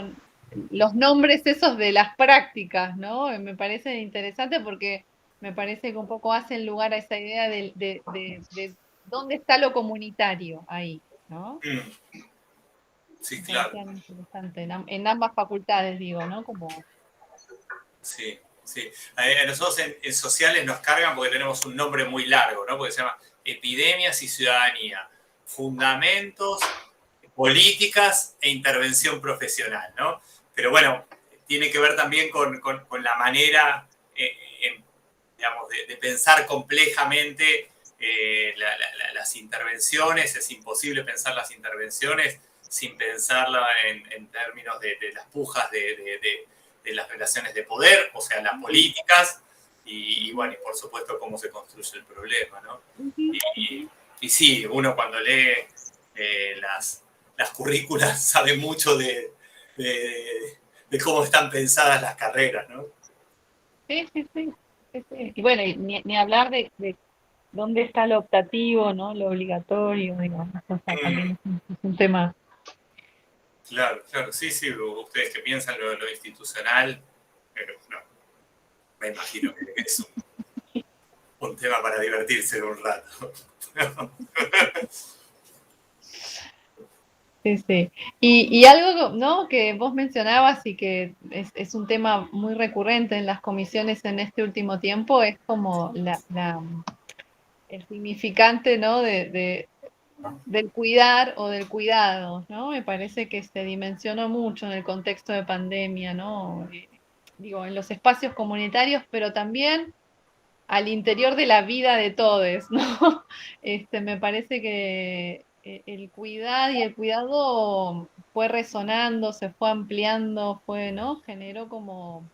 los nombres esos de las prácticas, ¿no? Me parece interesante porque me parece que un poco hacen lugar a esa idea de dónde está lo comunitario ahí, ¿no? Mm, sí, Me claro. parecía interesante, en ambas facultades, digo, ¿no? Como, Sí, sí. A nosotros en sociales nos cargan porque tenemos un nombre muy largo, ¿no? Porque se llama Epidemias y Ciudadanía, Fundamentos, Políticas e Intervención Profesional, ¿no? Pero bueno, tiene que ver también con la manera, digamos, de pensar complejamente las intervenciones. Es imposible pensar las intervenciones sin pensarla en términos de las pujas de las relaciones de poder, o sea, las políticas, y bueno, y por supuesto cómo se construye el problema, ¿no? Y sí, uno cuando lee las currículas sabe mucho de cómo están pensadas las carreras, ¿no? sí, sí, sí, sí, sí. Y bueno, y ni hablar de dónde está lo optativo, ¿no? Lo obligatorio, digamos, o sea, también es un tema. Claro, claro, sí, sí, ustedes que piensan lo institucional, pero no, me imagino que es un tema para divertirse un rato. Sí, sí. Y algo, ¿no? Que vos mencionabas y que es un tema muy recurrente en las comisiones en este último tiempo, es como el significante, ¿no? Del cuidar o del cuidado, ¿no? Me parece que se dimensionó mucho en el contexto de pandemia, ¿no? Digo, en los espacios comunitarios, pero también al interior de la vida de todos, ¿no? Me parece que el cuidar y el cuidado fue resonando, se fue ampliando, fue, ¿no? Generó como,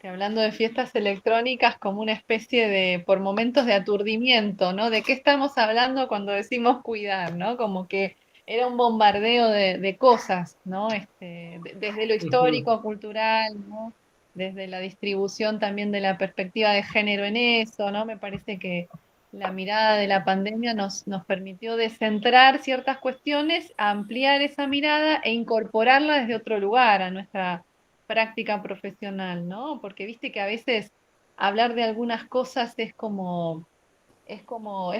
hablando de fiestas electrónicas, como una especie de, por momentos, de aturdimiento, ¿no? ¿De qué estamos hablando cuando decimos cuidar, ¿no? Como que era un bombardeo de cosas, ¿no? Desde lo Ujú. histórico, cultural, ¿no? Desde la distribución también de la perspectiva de género en eso, ¿no? Me parece que la mirada de la pandemia nos permitió descentrar ciertas cuestiones, ampliar esa mirada e incorporarla desde otro lugar a nuestra práctica profesional, ¿no? Porque viste que a veces hablar de algunas cosas es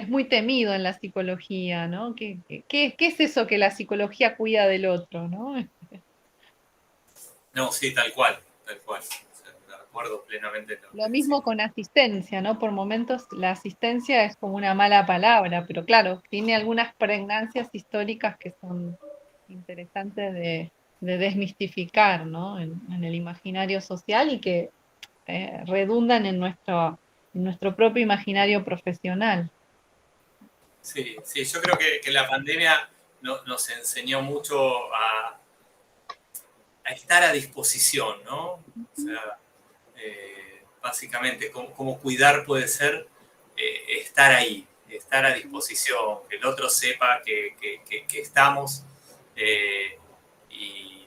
muy temido en la psicología, ¿no? ¿Qué es eso que la psicología cuida del otro, ¿no? No, sí, tal cual, tal cual. O sea, de acuerdo plenamente en lo Lo que decís. mismo con asistencia, ¿no? Por momentos la asistencia es como una mala palabra, pero claro, tiene algunas pregnancias históricas que son interesantes de desmistificar, ¿no? En el imaginario social y que redundan en nuestro propio imaginario profesional. Sí, sí, yo creo que la pandemia nos enseñó mucho a estar a disposición, ¿no? O sea, básicamente, cómo cuidar puede ser estar ahí, estar a disposición, que el otro sepa que estamos, eh, y,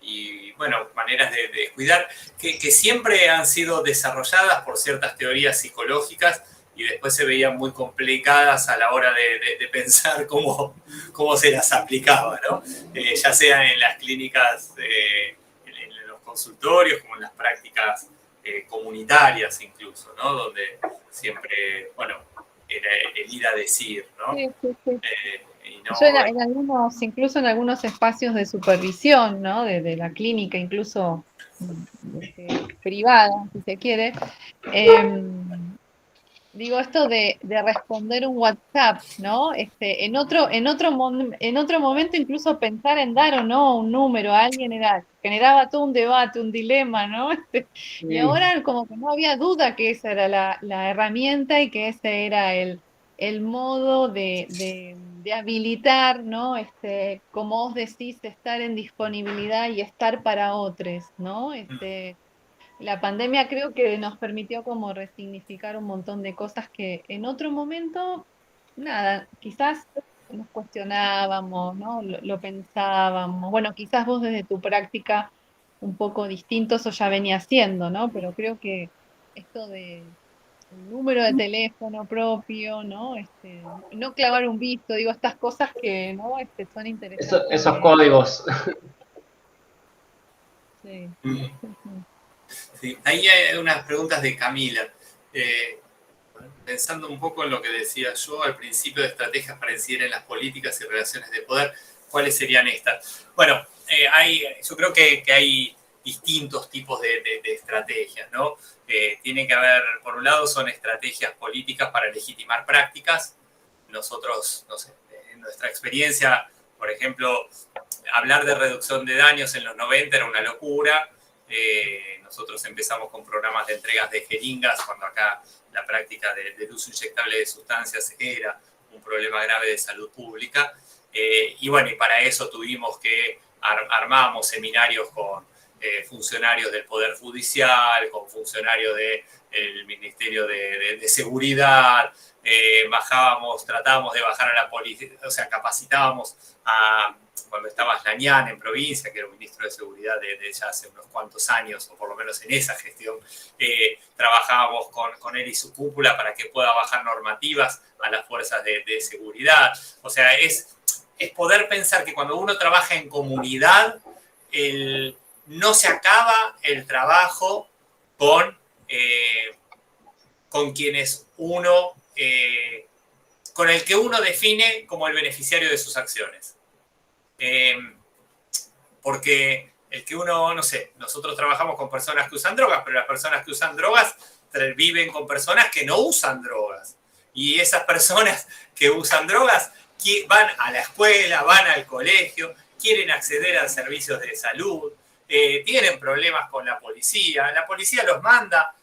y, bueno, maneras de cuidar que siempre han sido desarrolladas por ciertas teorías psicológicas y después se veían muy complicadas a la hora de pensar cómo se las aplicaba, ¿no? Ya sea en las clínicas, en los consultorios, como en las prácticas comunitarias incluso, ¿no? Donde siempre, bueno, era el ir a decir, ¿no? Sí, sí, sí. Y Yo no... incluso en algunos espacios de supervisión, ¿no? De la clínica, incluso privada, si se quiere, digo, esto de responder un WhatsApp, ¿no? En otro momento incluso pensar en dar o no un número a alguien generaba todo un debate, un dilema, ¿no? Y Mm. ahora como que no había duda que esa era la herramienta y que ese era el modo de habilitar, ¿no? Como vos decís, estar en disponibilidad y estar para otros, ¿no? La pandemia creo que nos permitió como resignificar un montón de cosas que en otro momento, nada, quizás nos cuestionábamos, ¿no? Lo pensábamos. Bueno, quizás vos desde tu práctica un poco distinto eso ya venía haciendo, ¿no? Pero creo que esto de un número de teléfono propio, ¿no? No clavar un visto, digo, estas cosas que, ¿no? Son interesantes Esos códigos. Sí. Sí. Ahí hay unas preguntas de Camila. Pensando un poco en lo que decía yo al principio de estrategias para incidir en las políticas y relaciones de poder, ¿cuáles serían estas? Bueno, yo creo que hay distintos tipos de estrategias, ¿no? Tiene que haber, por un lado, son estrategias políticas para legitimar prácticas. Nosotros, no sé, en nuestra experiencia, por ejemplo, hablar de reducción de daños en los 90 era una locura. Nosotros empezamos con programas de entregas de jeringas, cuando acá la práctica del uso inyectable de sustancias era un problema grave de salud pública. Y bueno, y para eso tuvimos que armamos seminarios con funcionarios del Poder Judicial, con funcionarios del Ministerio de Seguridad, tratábamos de bajar a la policía, o sea, capacitábamos cuando estaba Slañán en provincia, que era un ministro de Seguridad de ya hace unos cuantos años, o por lo menos en esa gestión, trabajábamos con él y su cúpula para que pueda bajar normativas a las fuerzas de seguridad. O sea, es poder pensar que cuando uno trabaja en comunidad, no se acaba el trabajo con quienes uno, con el que uno define como el beneficiario de sus acciones. Porque el que uno, no sé, nosotros trabajamos con personas que usan drogas, pero las personas que usan drogas viven con personas que no usan drogas. Y esas personas que usan drogas van a la escuela, van al colegio, quieren acceder a servicios de salud, tienen problemas con la policía los manda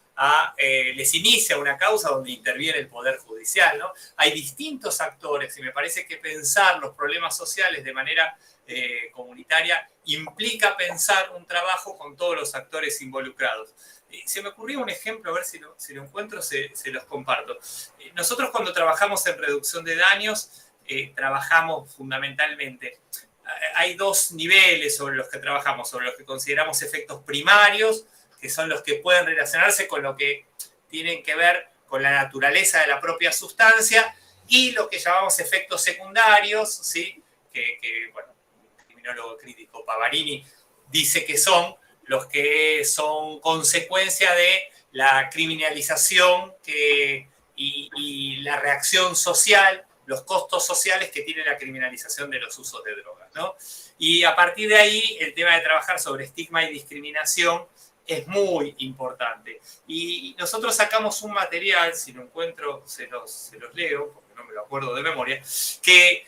les inicia una causa donde interviene el Poder Judicial, ¿no? Hay distintos actores y me parece que pensar los problemas sociales de manera comunitaria implica pensar un trabajo con todos los actores involucrados. Se me ocurrió un ejemplo, a ver si lo encuentro, se los comparto. Nosotros cuando trabajamos en reducción de daños, trabajamos fundamentalmente, hay dos niveles sobre los que trabajamos, sobre los que consideramos efectos primarios, que son los que pueden relacionarse con lo que tienen que ver con la naturaleza de la propia sustancia, y lo que llamamos efectos secundarios, ¿sí? Que bueno, un criminólogo crítico, Pavarini, dice que son los que son consecuencia de la criminalización y la reacción social, los costos sociales que tiene la criminalización de los usos de drogas, ¿no? Y a partir de ahí, el tema de trabajar sobre estigma y discriminación es muy importante. Y nosotros sacamos un material, si lo encuentro, se los leo, porque no me lo acuerdo de memoria, que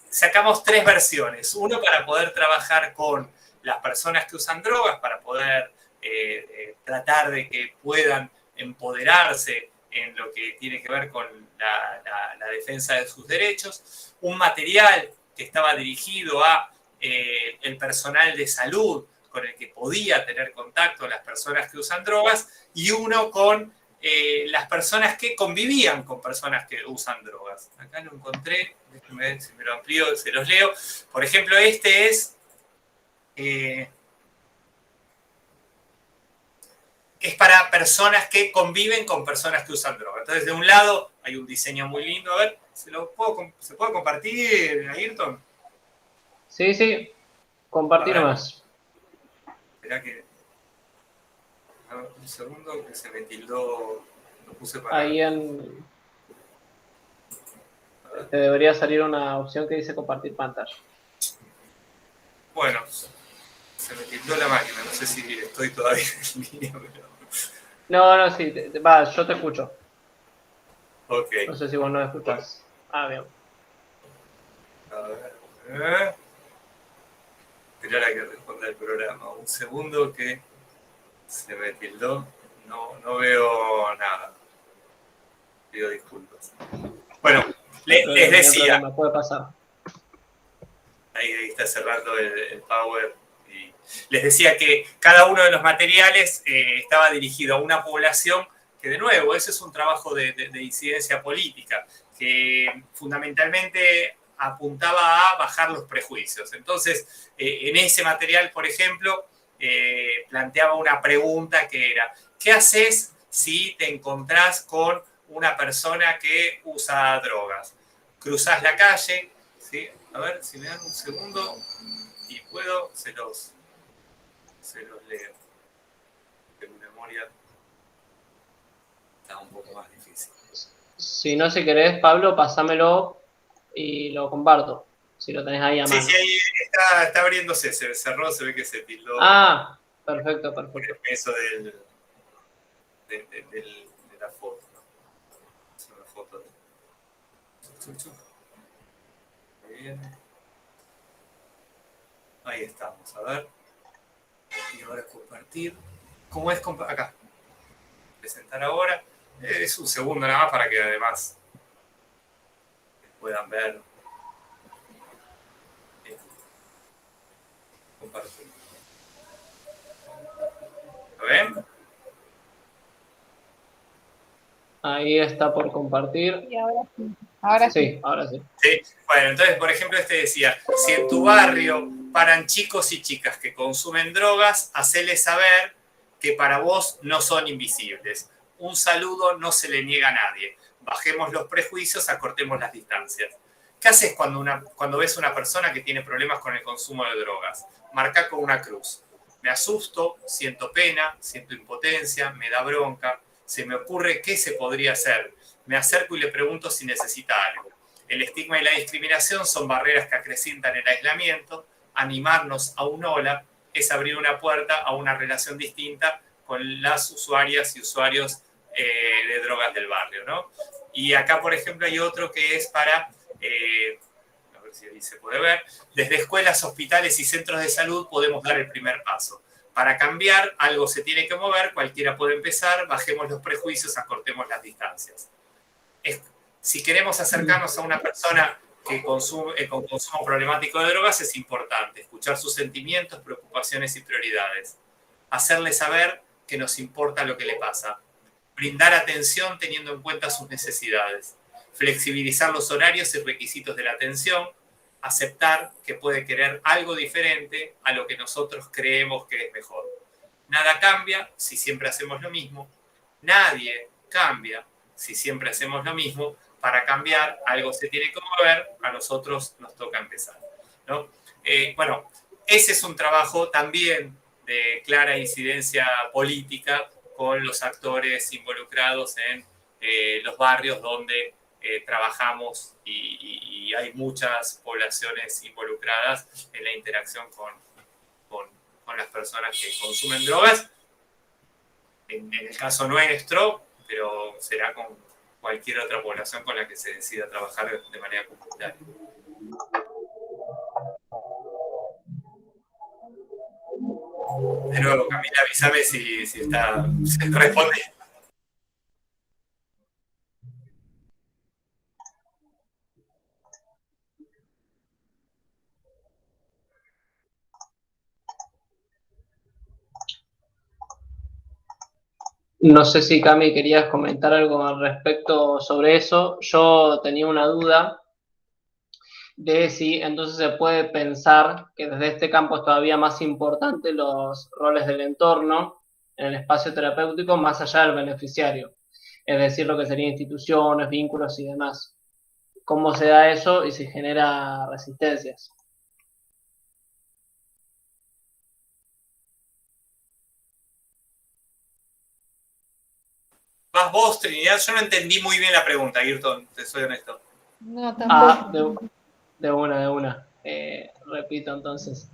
sacamos 3 versiones. Uno para poder trabajar con las personas que usan drogas, para poder tratar de que puedan empoderarse en lo que tiene que ver con la defensa de sus derechos. Un material que estaba dirigido a el personal de salud, con el que podía tener contacto las personas que usan drogas, y uno con las personas que convivían con personas que usan drogas. Acá lo encontré, déjenme ver si me lo amplío, se los leo. Por ejemplo, este es para personas que conviven con personas que usan drogas. Entonces, de un lado hay un diseño muy lindo. A ver, ¿se puede compartir, Ayrton? Sí, compartir más. Esperá que... un segundo que se me tildó, lo puse para... Ahí te debería salir una opción que dice compartir pantalla. Bueno, se me tildó la máquina, no sé si estoy todavía en línea, pero... No, sí, yo te escucho. Ok. No sé si vos no me escuchás. Bien. A ver. Esperar a que responda el programa. Un segundo que se me tildó. No veo nada. Pido disculpas. Bueno, les decía. No puede pasar. Ahí está cerrando el power. Y les decía que cada uno de los materiales estaba dirigido a una población que, de nuevo, ese es un trabajo de incidencia política, que fundamentalmente apuntaba a bajar los prejuicios. Entonces, en ese material, por ejemplo, planteaba una pregunta que era, ¿qué haces si te encontrás con una persona que usa drogas? Cruzás la calle, ¿sí? A ver, si me dan un segundo y puedo, se los leo. En memoria está un poco más difícil. Si no, si querés, Pablo, pasámelo y lo comparto, si lo tenés ahí a mano. Sí, ahí está abriéndose, se cerró, se ve que se tildó. Ah, perfecto, perfecto. Eso de la foto, ¿no? Es una foto de... Muy bien. Ahí estamos, a ver. Y ahora compartir. ¿Cómo es compartir? Acá. Presentar ahora. Es un segundo nada más para que además puedan ver. Compartir. ¿Lo ven? Ahí está por compartir. Y ahora sí. Ahora sí. Sí, ahora sí. Sí. Bueno, entonces, por ejemplo, decía, si en tu barrio paran chicos y chicas que consumen drogas, haceles saber que para vos no son invisibles. Un saludo no se le niega a nadie. Bajemos los prejuicios, acortemos las distancias. ¿Qué haces cuando ves una persona que tiene problemas con el consumo de drogas? Marca con una cruz. Me asusto, siento pena, siento impotencia, me da bronca. Se me ocurre qué se podría hacer. Me acerco y le pregunto si necesita algo. El estigma y la discriminación son barreras que acrecentan el aislamiento. Animarnos a un hola es abrir una puerta a una relación distinta con las usuarias y usuarios de drogas del barrio, ¿no? Y acá, por ejemplo, hay otro que es para, a ver si ahí se puede ver, desde escuelas, hospitales y centros de salud podemos dar el primer paso. Para cambiar, algo se tiene que mover, cualquiera puede empezar, bajemos los prejuicios, acortemos las distancias. Si queremos acercarnos a una persona que consume, con consumo problemático de drogas, es importante escuchar sus sentimientos, preocupaciones y prioridades. Hacerle saber que nos importa lo que le pasa. Brindar atención teniendo en cuenta sus necesidades. Flexibilizar los horarios y requisitos de la atención. Aceptar que puede querer algo diferente a lo que nosotros creemos que es mejor. Nada cambia si siempre hacemos lo mismo. Nadie cambia si siempre hacemos lo mismo. Para cambiar, algo se tiene que mover, a nosotros nos toca empezar, ¿no? Bueno, ese es un trabajo también de clara incidencia política con los actores involucrados en los barrios donde trabajamos y hay muchas poblaciones involucradas en la interacción con las personas que consumen drogas. En el caso nuestro, pero será con cualquier otra población con la que se decida trabajar de manera comunitaria. De nuevo, Camila, avísame si está, si responde. No sé si, Cami, querías comentar algo al respecto sobre eso. Yo tenía una duda de si entonces se puede pensar que desde este campo es todavía más importante los roles del entorno en el espacio terapéutico más allá del beneficiario, es decir, lo que serían instituciones, vínculos y demás. ¿Cómo se da eso y si genera resistencias? Vas vos, Trinidad. Yo no entendí muy bien la pregunta, Ayrton, te soy honesto. No, tampoco. De una. Repito entonces.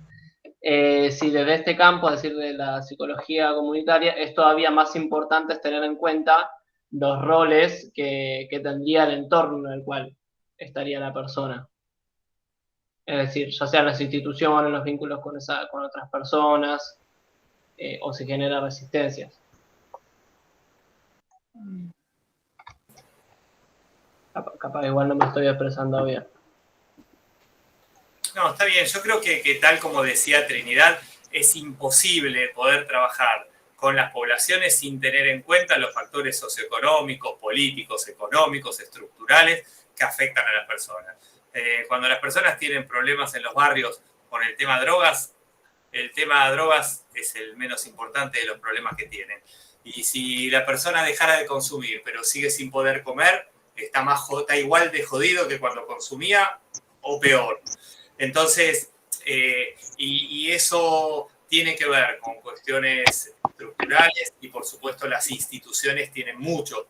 Si desde este campo, es decir, de la psicología comunitaria, es todavía más importante tener en cuenta los roles que tendría el entorno en el cual estaría la persona. Es decir, ya sean las instituciones, los vínculos con otras personas, o si genera resistencias. Capaz igual no me estoy expresando bien. No, está bien. Yo creo que tal como decía Trinidad, es imposible poder trabajar con las poblaciones sin tener en cuenta los factores socioeconómicos, políticos, económicos, estructurales que afectan a las personas. Cuando las personas tienen problemas en los barrios con el tema drogas, el tema drogas es el menos importante de los problemas que tienen. Y si la persona dejara de consumir, pero sigue sin poder comer, está igual de jodido que cuando consumía o peor. Entonces, y eso tiene que ver con cuestiones estructurales y por supuesto las instituciones tienen mucho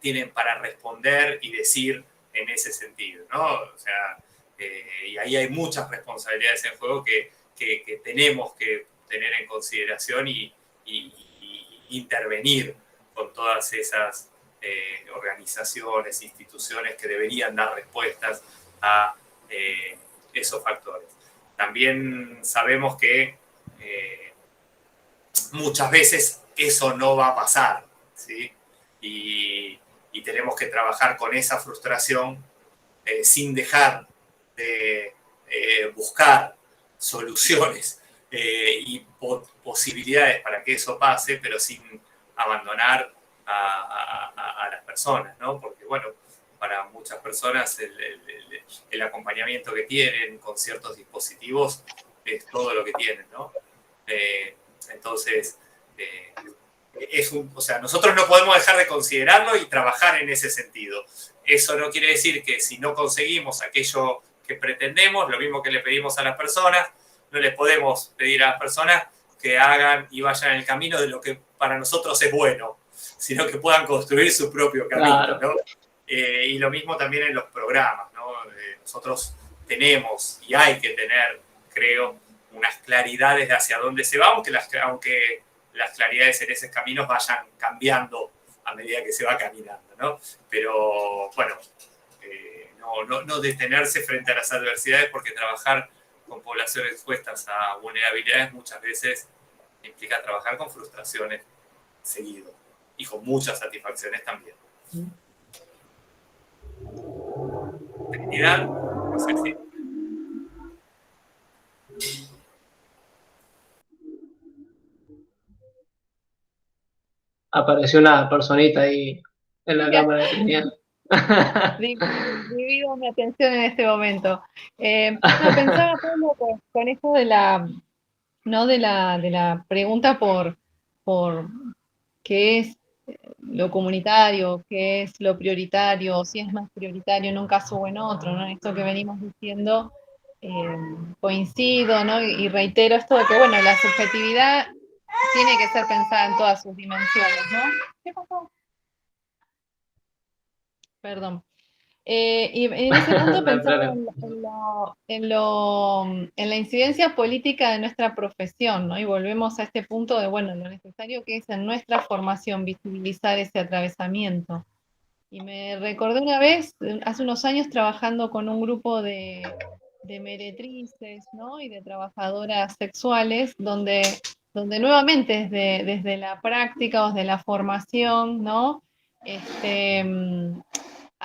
tienen para responder y decir en ese sentido, ¿no? O sea, y ahí hay muchas responsabilidades en juego que tenemos que tener en consideración y intervenir con todas esas organizaciones, instituciones que deberían dar respuestas a esos factores. También sabemos que muchas veces eso no va a pasar, ¿sí? Y tenemos que trabajar con esa frustración sin dejar de buscar soluciones y posibilidades para que eso pase, pero sin abandonar a las personas, ¿no? Porque, bueno, para muchas personas el acompañamiento que tienen con ciertos dispositivos es todo lo que tienen, ¿no? Entonces, o sea, nosotros no podemos dejar de considerarlo y trabajar en ese sentido. Eso no quiere decir que si no conseguimos aquello que pretendemos, lo mismo que le pedimos a las personas, no les podemos pedir a las personas que hagan y vayan en el camino de lo que para nosotros es bueno, sino que puedan construir su propio camino, ¿no? Y lo mismo también en los programas, ¿no? Nosotros tenemos y hay que tener, creo, unas claridades de hacia dónde se va, aunque las claridades en esos caminos vayan cambiando a medida que se va caminando, ¿no? Pero, bueno, no detenerse frente a las adversidades, porque trabajar con poblaciones expuestas a vulnerabilidades muchas veces implica trabajar con frustraciones seguido y con muchas satisfacciones también. Trinidad, no sé si... Apareció una personita ahí en la cámara de Trinidad. Divido mi atención en este momento. Pensaba con esto de la, ¿no? de la pregunta por qué es lo comunitario, qué es lo prioritario, si es más prioritario en un caso o en otro, ¿no? Esto que venimos diciendo, coincido, ¿no? Y reitero esto de que, bueno, la subjetividad tiene que ser pensada en todas sus dimensiones, ¿no? ¿Qué pasó? Perdón. Y en ese punto pensaba en la incidencia política de nuestra profesión, ¿no? Y volvemos a este punto de, bueno, lo necesario que es en nuestra formación visibilizar ese atravesamiento. Y me recordé una vez, hace unos años, trabajando con un grupo de meretrices, ¿no? Y de trabajadoras sexuales, donde nuevamente desde la práctica o desde la formación, ¿no?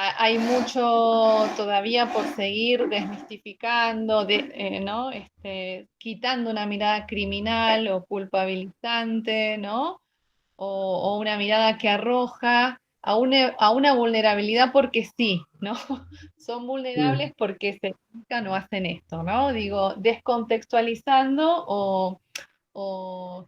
Hay mucho todavía por seguir desmistificando, ¿no? Quitando una mirada criminal o culpabilizante, ¿no? O una mirada que arroja a una vulnerabilidad porque sí, ¿no? Son vulnerables porque se dedican o hacen esto, ¿no? Digo, descontextualizando o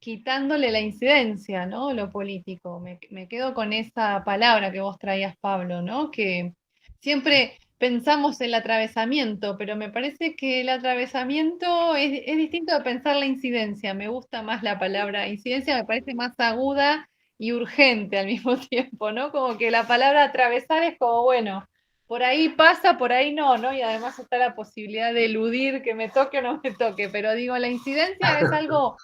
quitándole la incidencia, ¿no? Lo político. Me quedo con esa palabra que vos traías, Pablo, ¿no? Que siempre pensamos el atravesamiento, pero me parece que el atravesamiento es distinto de pensar la incidencia. Me gusta más la palabra incidencia, me parece más aguda y urgente al mismo tiempo, ¿no? Como que la palabra atravesar es como, bueno, por ahí pasa, por ahí no, ¿no? Y además está la posibilidad de eludir que me toque o no me toque, pero digo, la incidencia es algo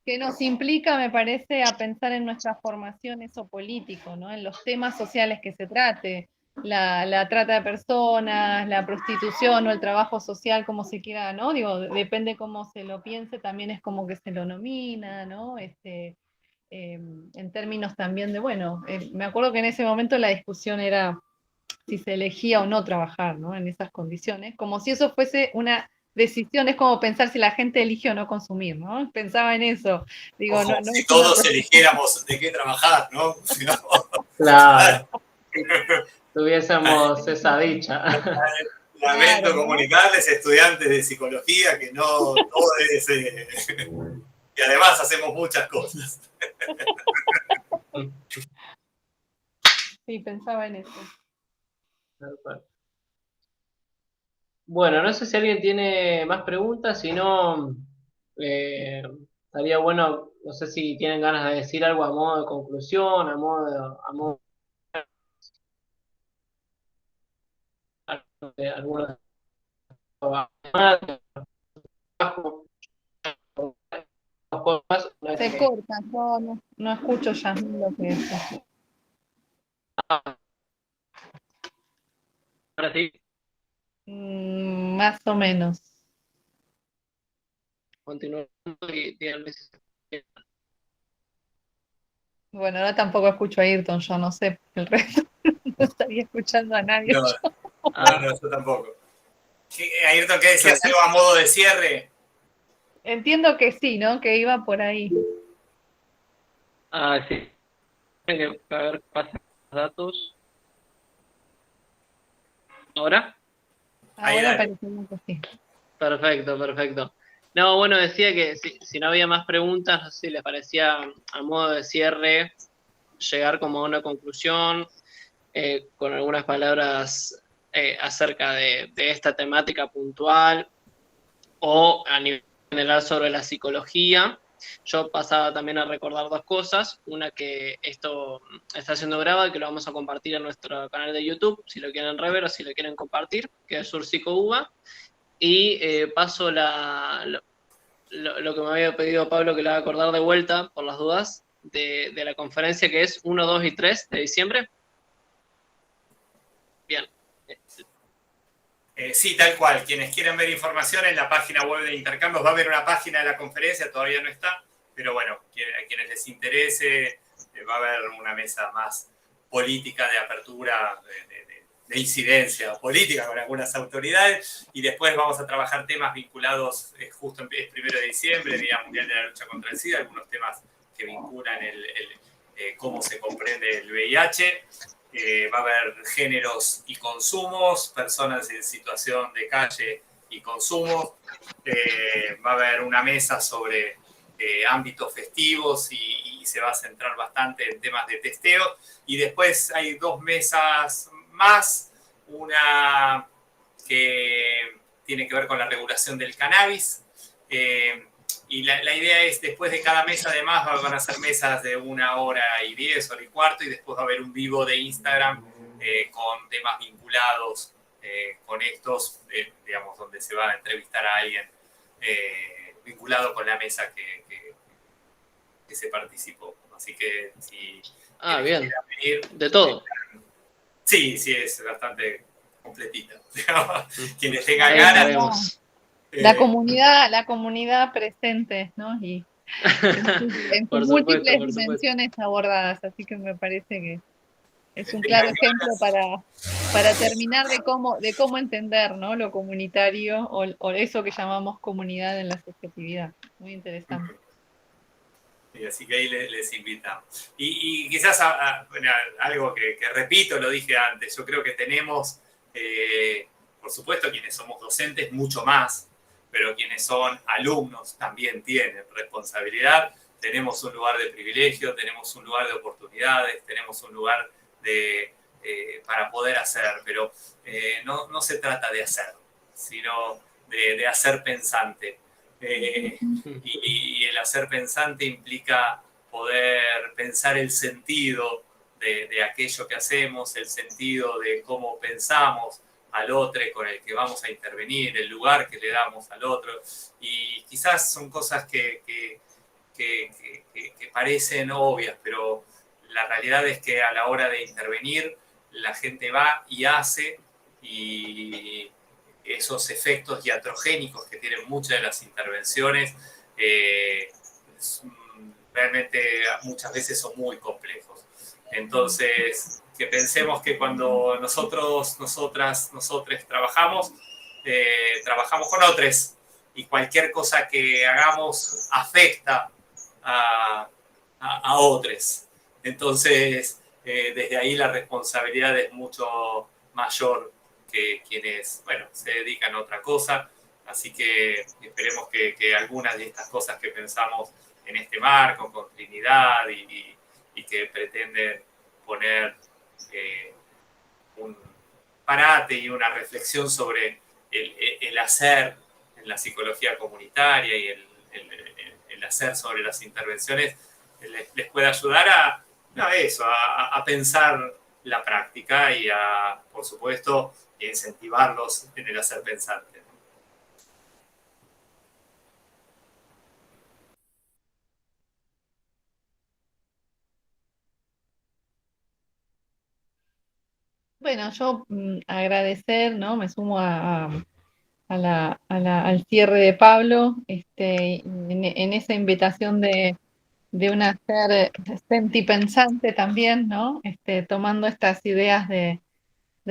que nos implica, me parece, a pensar en nuestra formación eso político, ¿no? En los temas sociales que se trate, la trata de personas, la prostitución o el trabajo social, como se quiera, ¿no? Digo, depende cómo se lo piense, también es como que se lo nomina, ¿no? En términos también de, bueno, me acuerdo que en ese momento la discusión era si se elegía o no trabajar, ¿no? En esas condiciones, como si eso fuese una decisión, es como pensar si la gente elige o no consumir, ¿no? Pensaba en eso. Digo, Ojo, no si es todos eligiéramos de qué trabajar, ¿no? Si no Claro. Tuviésemos esa dicha. Lamento Claro, ¿no? comunicarles, estudiantes de psicología, que no todo es... y además hacemos muchas cosas. Sí, pensaba en eso. Bueno, no sé si alguien tiene más preguntas, si no, estaría bueno, no sé si tienen ganas de decir algo a modo de conclusión, a modo de alguna Se corta, yo no escucho ya lo que es. ahora sí, Más o menos. continuando y díganme si Bueno, ahora tampoco escucho a Ayrton, yo no sé el resto. No estaría escuchando a nadie. No, no, yo tampoco. Ayrton, ¿qué decías? perfecto. ¿Algo a modo de cierre? Entiendo que sí, ¿no? Que iba por ahí. Sí, tiene que haber pasen los datos. ¿Ahora? Ahí Ahora dale. parece que sí. Perfecto, perfecto. No, bueno, decía que si no había más preguntas, no sé si les parecía a modo de cierre llegar como a una conclusión con algunas palabras acerca de esta temática puntual o a nivel general sobre la psicología. Yo pasaba también a recordar dos cosas. Una, que esto está siendo grabado y que lo vamos a compartir en nuestro canal de YouTube, si lo quieren rever o si lo quieren compartir, que es Sursico Uva. Y paso lo que me había pedido Pablo que le haga acordar de vuelta, por las dudas, de la conferencia que es 1, 2 y 3 de diciembre. Bien. Sí, tal cual. Quienes quieran ver información en la página web de Intercambios, va a haber una página de la conferencia, todavía no está, pero bueno, a quienes les interese, va a haber una mesa más política de apertura, de incidencia política con algunas autoridades, y después vamos a trabajar temas vinculados, justo en 1 de diciembre, Día Mundial de la Lucha contra el SIDA, algunos temas que vinculan cómo se comprende el VIH. Va a haber géneros y consumos, personas en situación de calle y consumos. Va a haber una mesa sobre ámbitos festivos y se va a centrar bastante en temas de testeo. Y después hay 2 mesas más, una que tiene que ver con la regulación del cannabis. Y la idea es, después de cada mesa, además, van a ser mesas de 1 hora y 10, 1 hora y cuarto, y después va a haber un vivo de Instagram con temas vinculados con estos, digamos, donde se va a entrevistar a alguien vinculado con la mesa que se participó. Así que si Bien. venir, De todo. sí, es bastante completita. Quienes tengan Ahí ganas. estaremos. La comunidad presente, ¿no? Y en sus Por supuesto, múltiples por supuesto. dimensiones abordadas, así que me parece que es un claro ejemplo para terminar de cómo entender, ¿no? Lo comunitario o eso que llamamos comunidad en la subjetividad. Muy interesante. Y así que ahí les invitamos. Y quizás bueno, algo que repito, lo dije antes, yo creo que tenemos, por supuesto, quienes somos docentes, mucho más, pero quienes son alumnos también tienen responsabilidad. Tenemos un lugar de privilegio, tenemos un lugar de oportunidades, tenemos un lugar para poder hacer, pero no se trata de hacer, sino de hacer pensante. Y el hacer pensante implica poder pensar el sentido de aquello que hacemos, el sentido de cómo pensamos al otro con el que vamos a intervenir, el lugar que le damos al otro. Y quizás son cosas que parecen obvias, pero la realidad es que a la hora de intervenir, la gente va y hace, y esos efectos iatrogénicos que tienen muchas de las intervenciones realmente muchas veces son muy complejos. Entonces, que pensemos que cuando nosotros trabajamos, trabajamos con otros, y cualquier cosa que hagamos afecta a otros. Entonces, desde ahí la responsabilidad es mucho mayor que quienes, bueno, se dedican a otra cosa. Así que esperemos que algunas de estas cosas que pensamos en este marco, con Trinidad y que pretenden poner un parate y una reflexión sobre el hacer en la psicología comunitaria y el hacer sobre las intervenciones, les puede ayudar a pensar la práctica y a, por supuesto, incentivarlos en el hacer pensante. Bueno, yo agradecer, ¿no? Me sumo al cierre de Pablo, en esa invitación de un hacer sentipensante también, ¿no? Tomando estas ideas de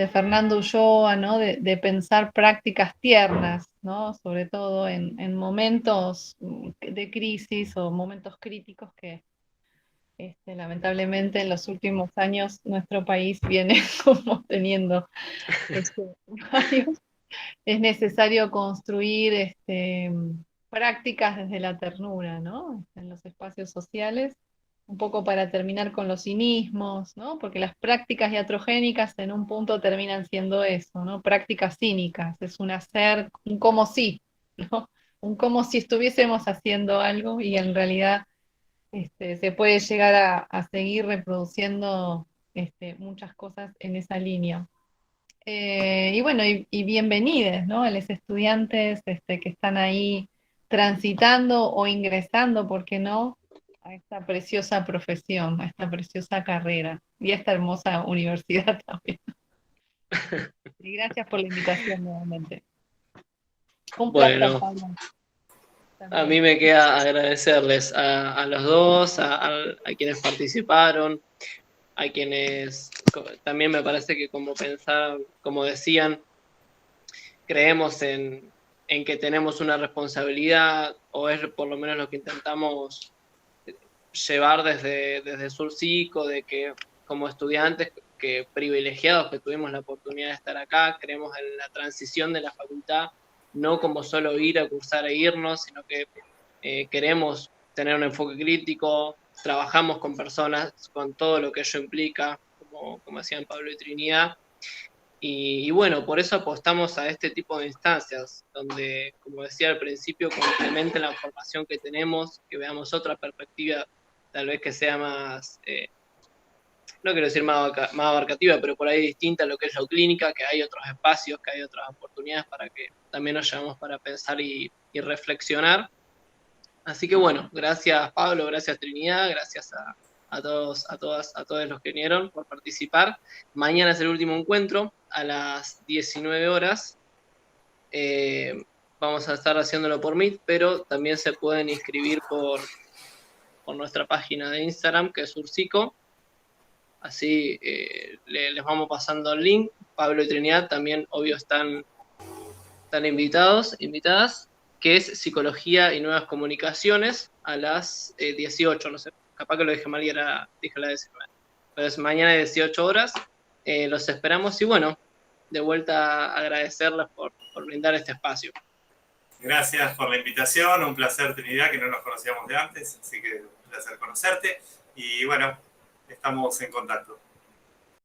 Fernando Ulloa, ¿no? De pensar prácticas tiernas, ¿no? Sobre todo en momentos de crisis o momentos críticos que lamentablemente en los últimos años nuestro país viene como teniendo varios. Es necesario construir prácticas desde la ternura, ¿no? En los espacios sociales, un poco para terminar con los cinismos, ¿no? Porque las prácticas iatrogénicas en un punto terminan siendo eso, ¿no? Prácticas cínicas, es un hacer, un como si, ¿no? Un como si estuviésemos haciendo algo y en realidad se puede llegar a seguir reproduciendo muchas cosas en esa línea. Y bueno, y bienvenidos, ¿no? A los estudiantes que están ahí transitando o ingresando, ¿por qué no? A esta preciosa profesión, a esta preciosa carrera y a esta hermosa universidad también. Y gracias por la invitación nuevamente. Un placer, Bueno, Pablo. a También. mí me queda agradecerles a los dos, a quienes participaron, a quienes también me parece que como pensaron, como decían, creemos en que tenemos una responsabilidad, o es por lo menos lo que intentamos llevar desde Surcico, de que como estudiantes que privilegiados que tuvimos la oportunidad de estar acá, creemos en la transición de la facultad, no como solo ir a cursar e irnos, sino que queremos tener un enfoque crítico, trabajamos con personas, con todo lo que ello implica, como decían Pablo y Trinidad, y bueno, por eso apostamos a este tipo de instancias, donde, como decía al principio, complementen la formación que tenemos, que veamos otra perspectiva, tal vez que sea más, no quiero decir más abarcativa, pero por ahí distinta a lo que es la clínica, que hay otros espacios, que hay otras oportunidades para que también nos llevamos para pensar y reflexionar. Así que bueno, gracias Pablo, gracias Trinidad, gracias a todos, a todas, a todos los que vinieron por participar. Mañana es el último encuentro a las 19 horas. Vamos a estar haciéndolo por Meet, pero también se pueden inscribir por nuestra página de Instagram, que es Surcico. Así les vamos pasando el link. Pablo y Trinidad también, obvio, están invitados, invitadas, que es Psicología y Nuevas Comunicaciones a las 18, no sé, capaz que lo dije mal y dije la 19. Pero es mañana a 18 horas, los esperamos y bueno, de vuelta agradecerles por brindar este espacio. Gracias por la invitación, un placer Trinidad, que no nos conocíamos de antes, así que un placer conocerte y bueno, estamos en contacto.